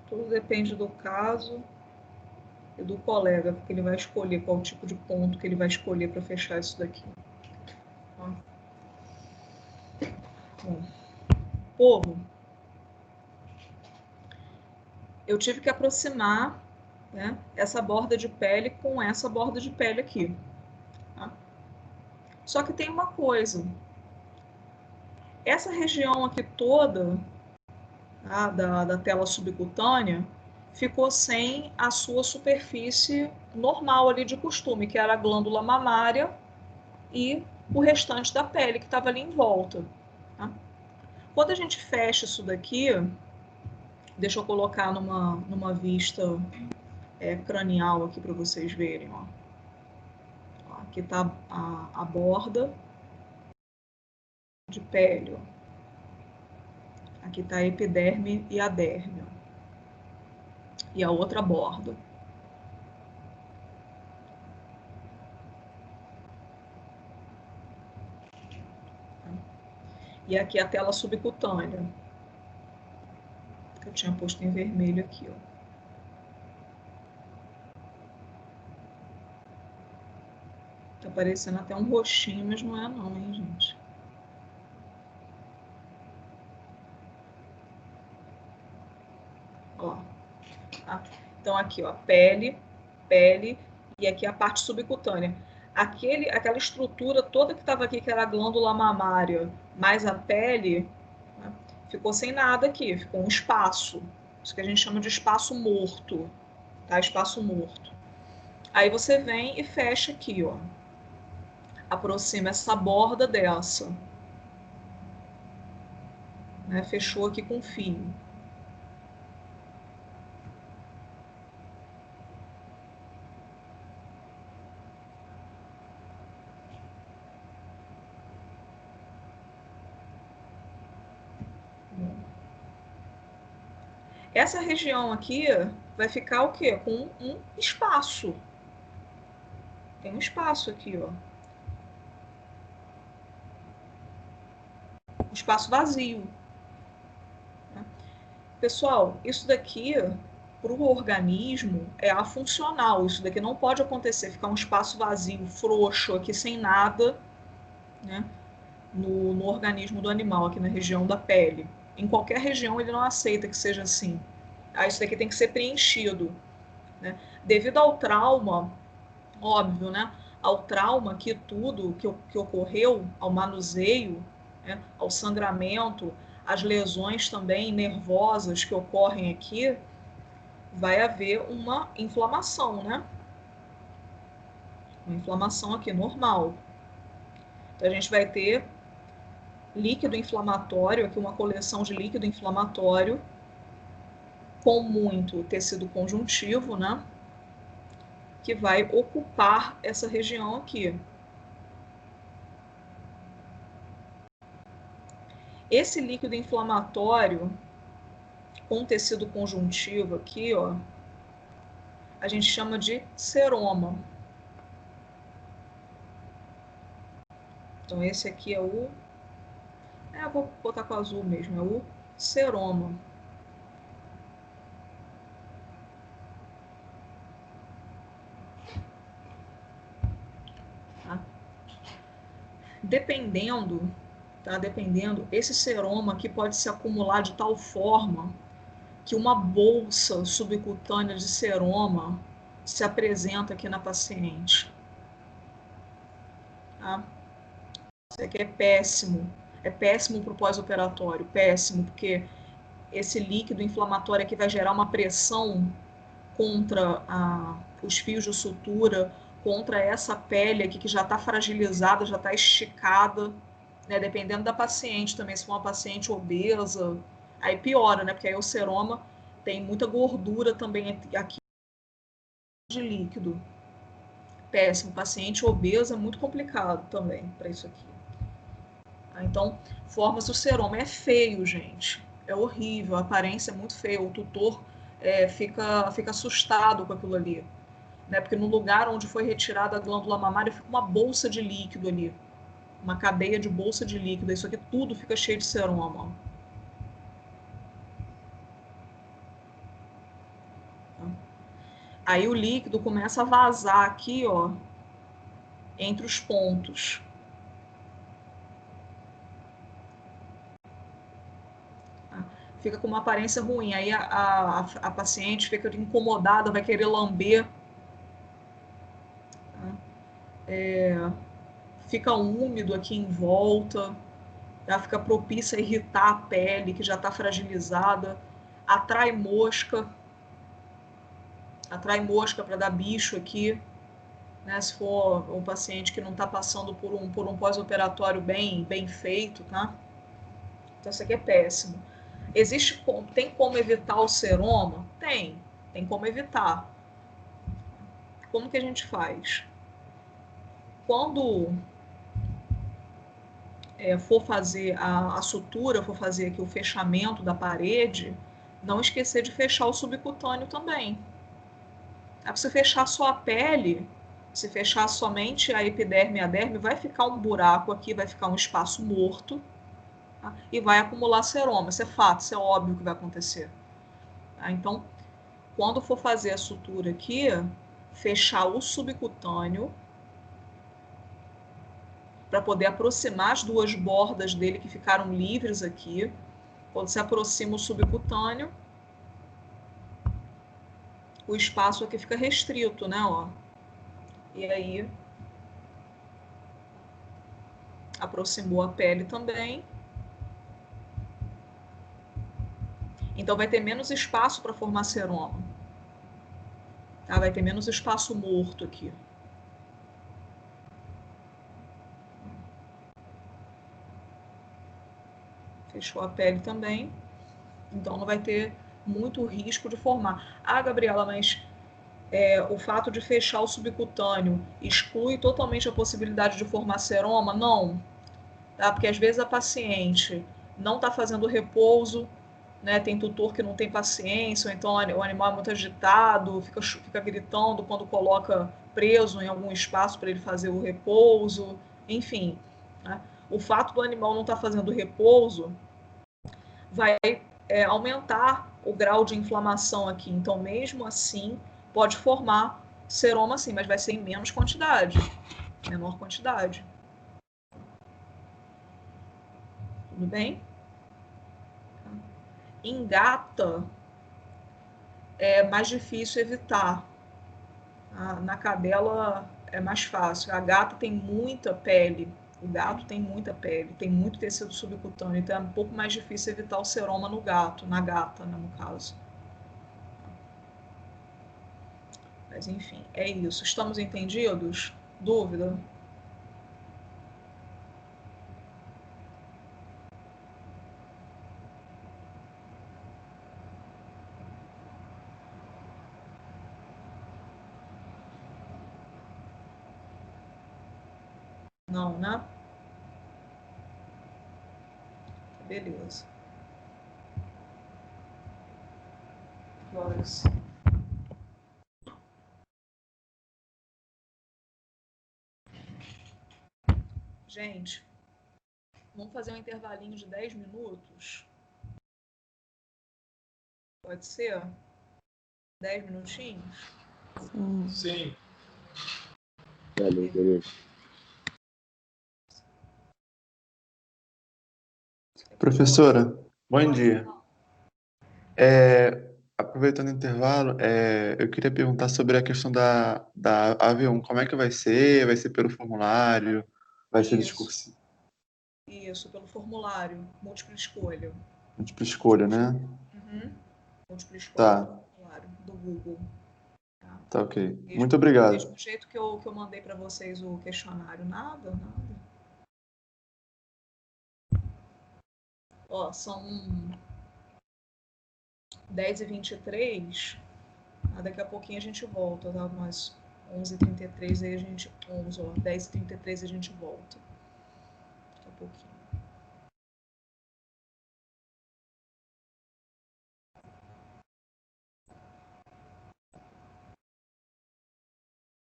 tudo depende do caso e do colega, porque ele vai escolher qual tipo de ponto que ele vai escolher para fechar isso daqui. Tá? Bom, povo, eu tive que aproximar, né, essa borda de pele com essa borda de pele aqui. Tá? Só que tem uma coisa. Essa região aqui toda, tá, da tela subcutânea ficou sem a sua superfície normal ali de costume, que era a glândula mamária e o restante da pele que estava ali em volta. Tá? Quando a gente fecha isso daqui, deixa eu colocar numa vista cranial aqui para vocês verem. Ó. Aqui está a borda de pele. Ó. Aqui está a epiderme e a derme. Ó. E a outra borda. E aqui a tela subcutânea. Que eu tinha posto em vermelho aqui, ó. Tá parecendo até um roxinho, mas não é não, hein, gente? Ó. Tá? Então aqui, ó, pele, e aqui a parte subcutânea. Aquela estrutura toda que estava aqui, que era a glândula mamária, mais a pele, né, ficou sem nada aqui, ficou um espaço. Isso que a gente chama de espaço morto, tá? Espaço morto. Aí você vem e fecha aqui, ó. Aproxima essa borda dessa. Né? Fechou aqui com fio. Essa região aqui vai ficar o quê? Com um espaço. Tem um espaço aqui, ó. Um espaço vazio. Pessoal, isso daqui, para o organismo, é afuncional. Isso daqui não pode acontecer, ficar um espaço vazio, frouxo, aqui sem nada, né, no organismo do animal, aqui na região da pele. Em qualquer região ele não aceita que seja assim. Isso daqui tem que ser preenchido. Né? Devido ao trauma, óbvio, né? Ao trauma que tudo que ocorreu, ao manuseio, né? Ao sangramento, as lesões também nervosas que ocorrem aqui, vai haver uma inflamação, né? Uma inflamação aqui normal. Então a gente vai ter líquido inflamatório, aqui uma coleção de líquido inflamatório, com muito tecido conjuntivo, né? Que vai ocupar essa região aqui. Esse líquido inflamatório com tecido conjuntivo aqui, ó, a gente chama de seroma. Então esse aqui é o... vou botar com azul mesmo, é o seroma. Tá? Dependendo, esse seroma aqui pode se acumular de tal forma que uma bolsa subcutânea de seroma se apresenta aqui na paciente. Tá? Isso aqui é péssimo para o pós-operatório, péssimo, porque esse líquido inflamatório aqui vai gerar uma pressão contra os fios de sutura, contra essa pele aqui que já está fragilizada, já está esticada, né? Dependendo da paciente também, se for uma paciente obesa, aí piora, né? Porque aí o seroma tem muita gordura também aqui de líquido. Péssimo. Paciente obesa é muito complicado também para isso aqui. Então, forma-se o seroma. É feio, gente. É horrível. A aparência é muito feia. O tutor fica assustado com aquilo ali. Né? Porque no lugar onde foi retirada a glândula mamária fica uma bolsa de líquido ali. Uma cadeia de bolsa de líquido. Isso aqui tudo fica cheio de seroma. Aí o líquido começa a vazar aqui, ó, entre os pontos. fica com uma aparência ruim. Aí a paciente fica incomodada, vai querer lamber. Fica úmido aqui em volta, tá? Fica propícia a irritar a pele, que já está fragilizada. Atrai mosca para dar bicho aqui. Né, se for um paciente que não está passando por um pós-operatório bem feito, tá? Então isso aqui é péssimo. Tem como evitar o seroma? Tem como evitar. Como que a gente faz? Quando for fazer a sutura, for fazer aqui o fechamento da parede, não esquecer de fechar o subcutâneo também. Se fechar só a pele, se fechar somente a epiderme e a derme, vai ficar um buraco aqui, vai ficar um espaço morto, tá? E vai acumular seroma. Isso é fato, isso é óbvio que vai acontecer. Tá? Então, quando for fazer a sutura aqui, fechar o subcutâneo para poder aproximar as duas bordas dele que ficaram livres aqui. Quando se aproxima o subcutâneo, o espaço aqui fica restrito, né? Ó. E aí, aproximou a pele também. Então, vai ter menos espaço para formar seroma. Tá? Vai ter menos espaço morto aqui. Fechou a pele também. Então, não vai ter muito risco de formar. Ah, Gabriela, mas o fato de fechar o subcutâneo exclui totalmente a possibilidade de formar seroma? Não. Tá? Porque às vezes a paciente não está fazendo repouso, né? Tem tutor que não tem paciência, ou então o animal é muito agitado, fica gritando quando coloca preso em algum espaço para ele fazer o repouso, enfim. Né? O fato do animal não estar fazendo repouso vai aumentar o grau de inflamação aqui. Então, mesmo assim, pode formar seroma sim, mas vai ser em menor quantidade. Tudo bem? Em gata, é mais difícil evitar. Na cadela é mais fácil. A gata tem muita pele. O gato tem muita pele, tem muito tecido subcutâneo, então é um pouco mais difícil evitar o seroma no gato, na gata, né, no caso. Mas enfim, é isso. Estamos entendidos? Dúvida? Não, né? Beleza. Que horas? Gente, vamos fazer um intervalinho de 10 minutos? Pode ser? 10 minutinhos? Sim. Beleza. Professora, bom dia. Aproveitando o intervalo, eu queria perguntar sobre a questão da AV1. Como é que vai ser? Vai ser pelo formulário? Vai ser discursivo? Isso, pelo formulário, múltipla escolha. Múltipla escolha, né? Uhum. Múltipla escolha Tá. do formulário, do Google. Tá, ok. Muito obrigado. Do mesmo jeito que eu mandei para vocês o questionário, nada. Ó, são 10h23. Daqui a pouquinho a gente volta, tá? Umas 11h33 aí a gente... 11, ó, 10h33 a gente volta. Daqui a pouquinho.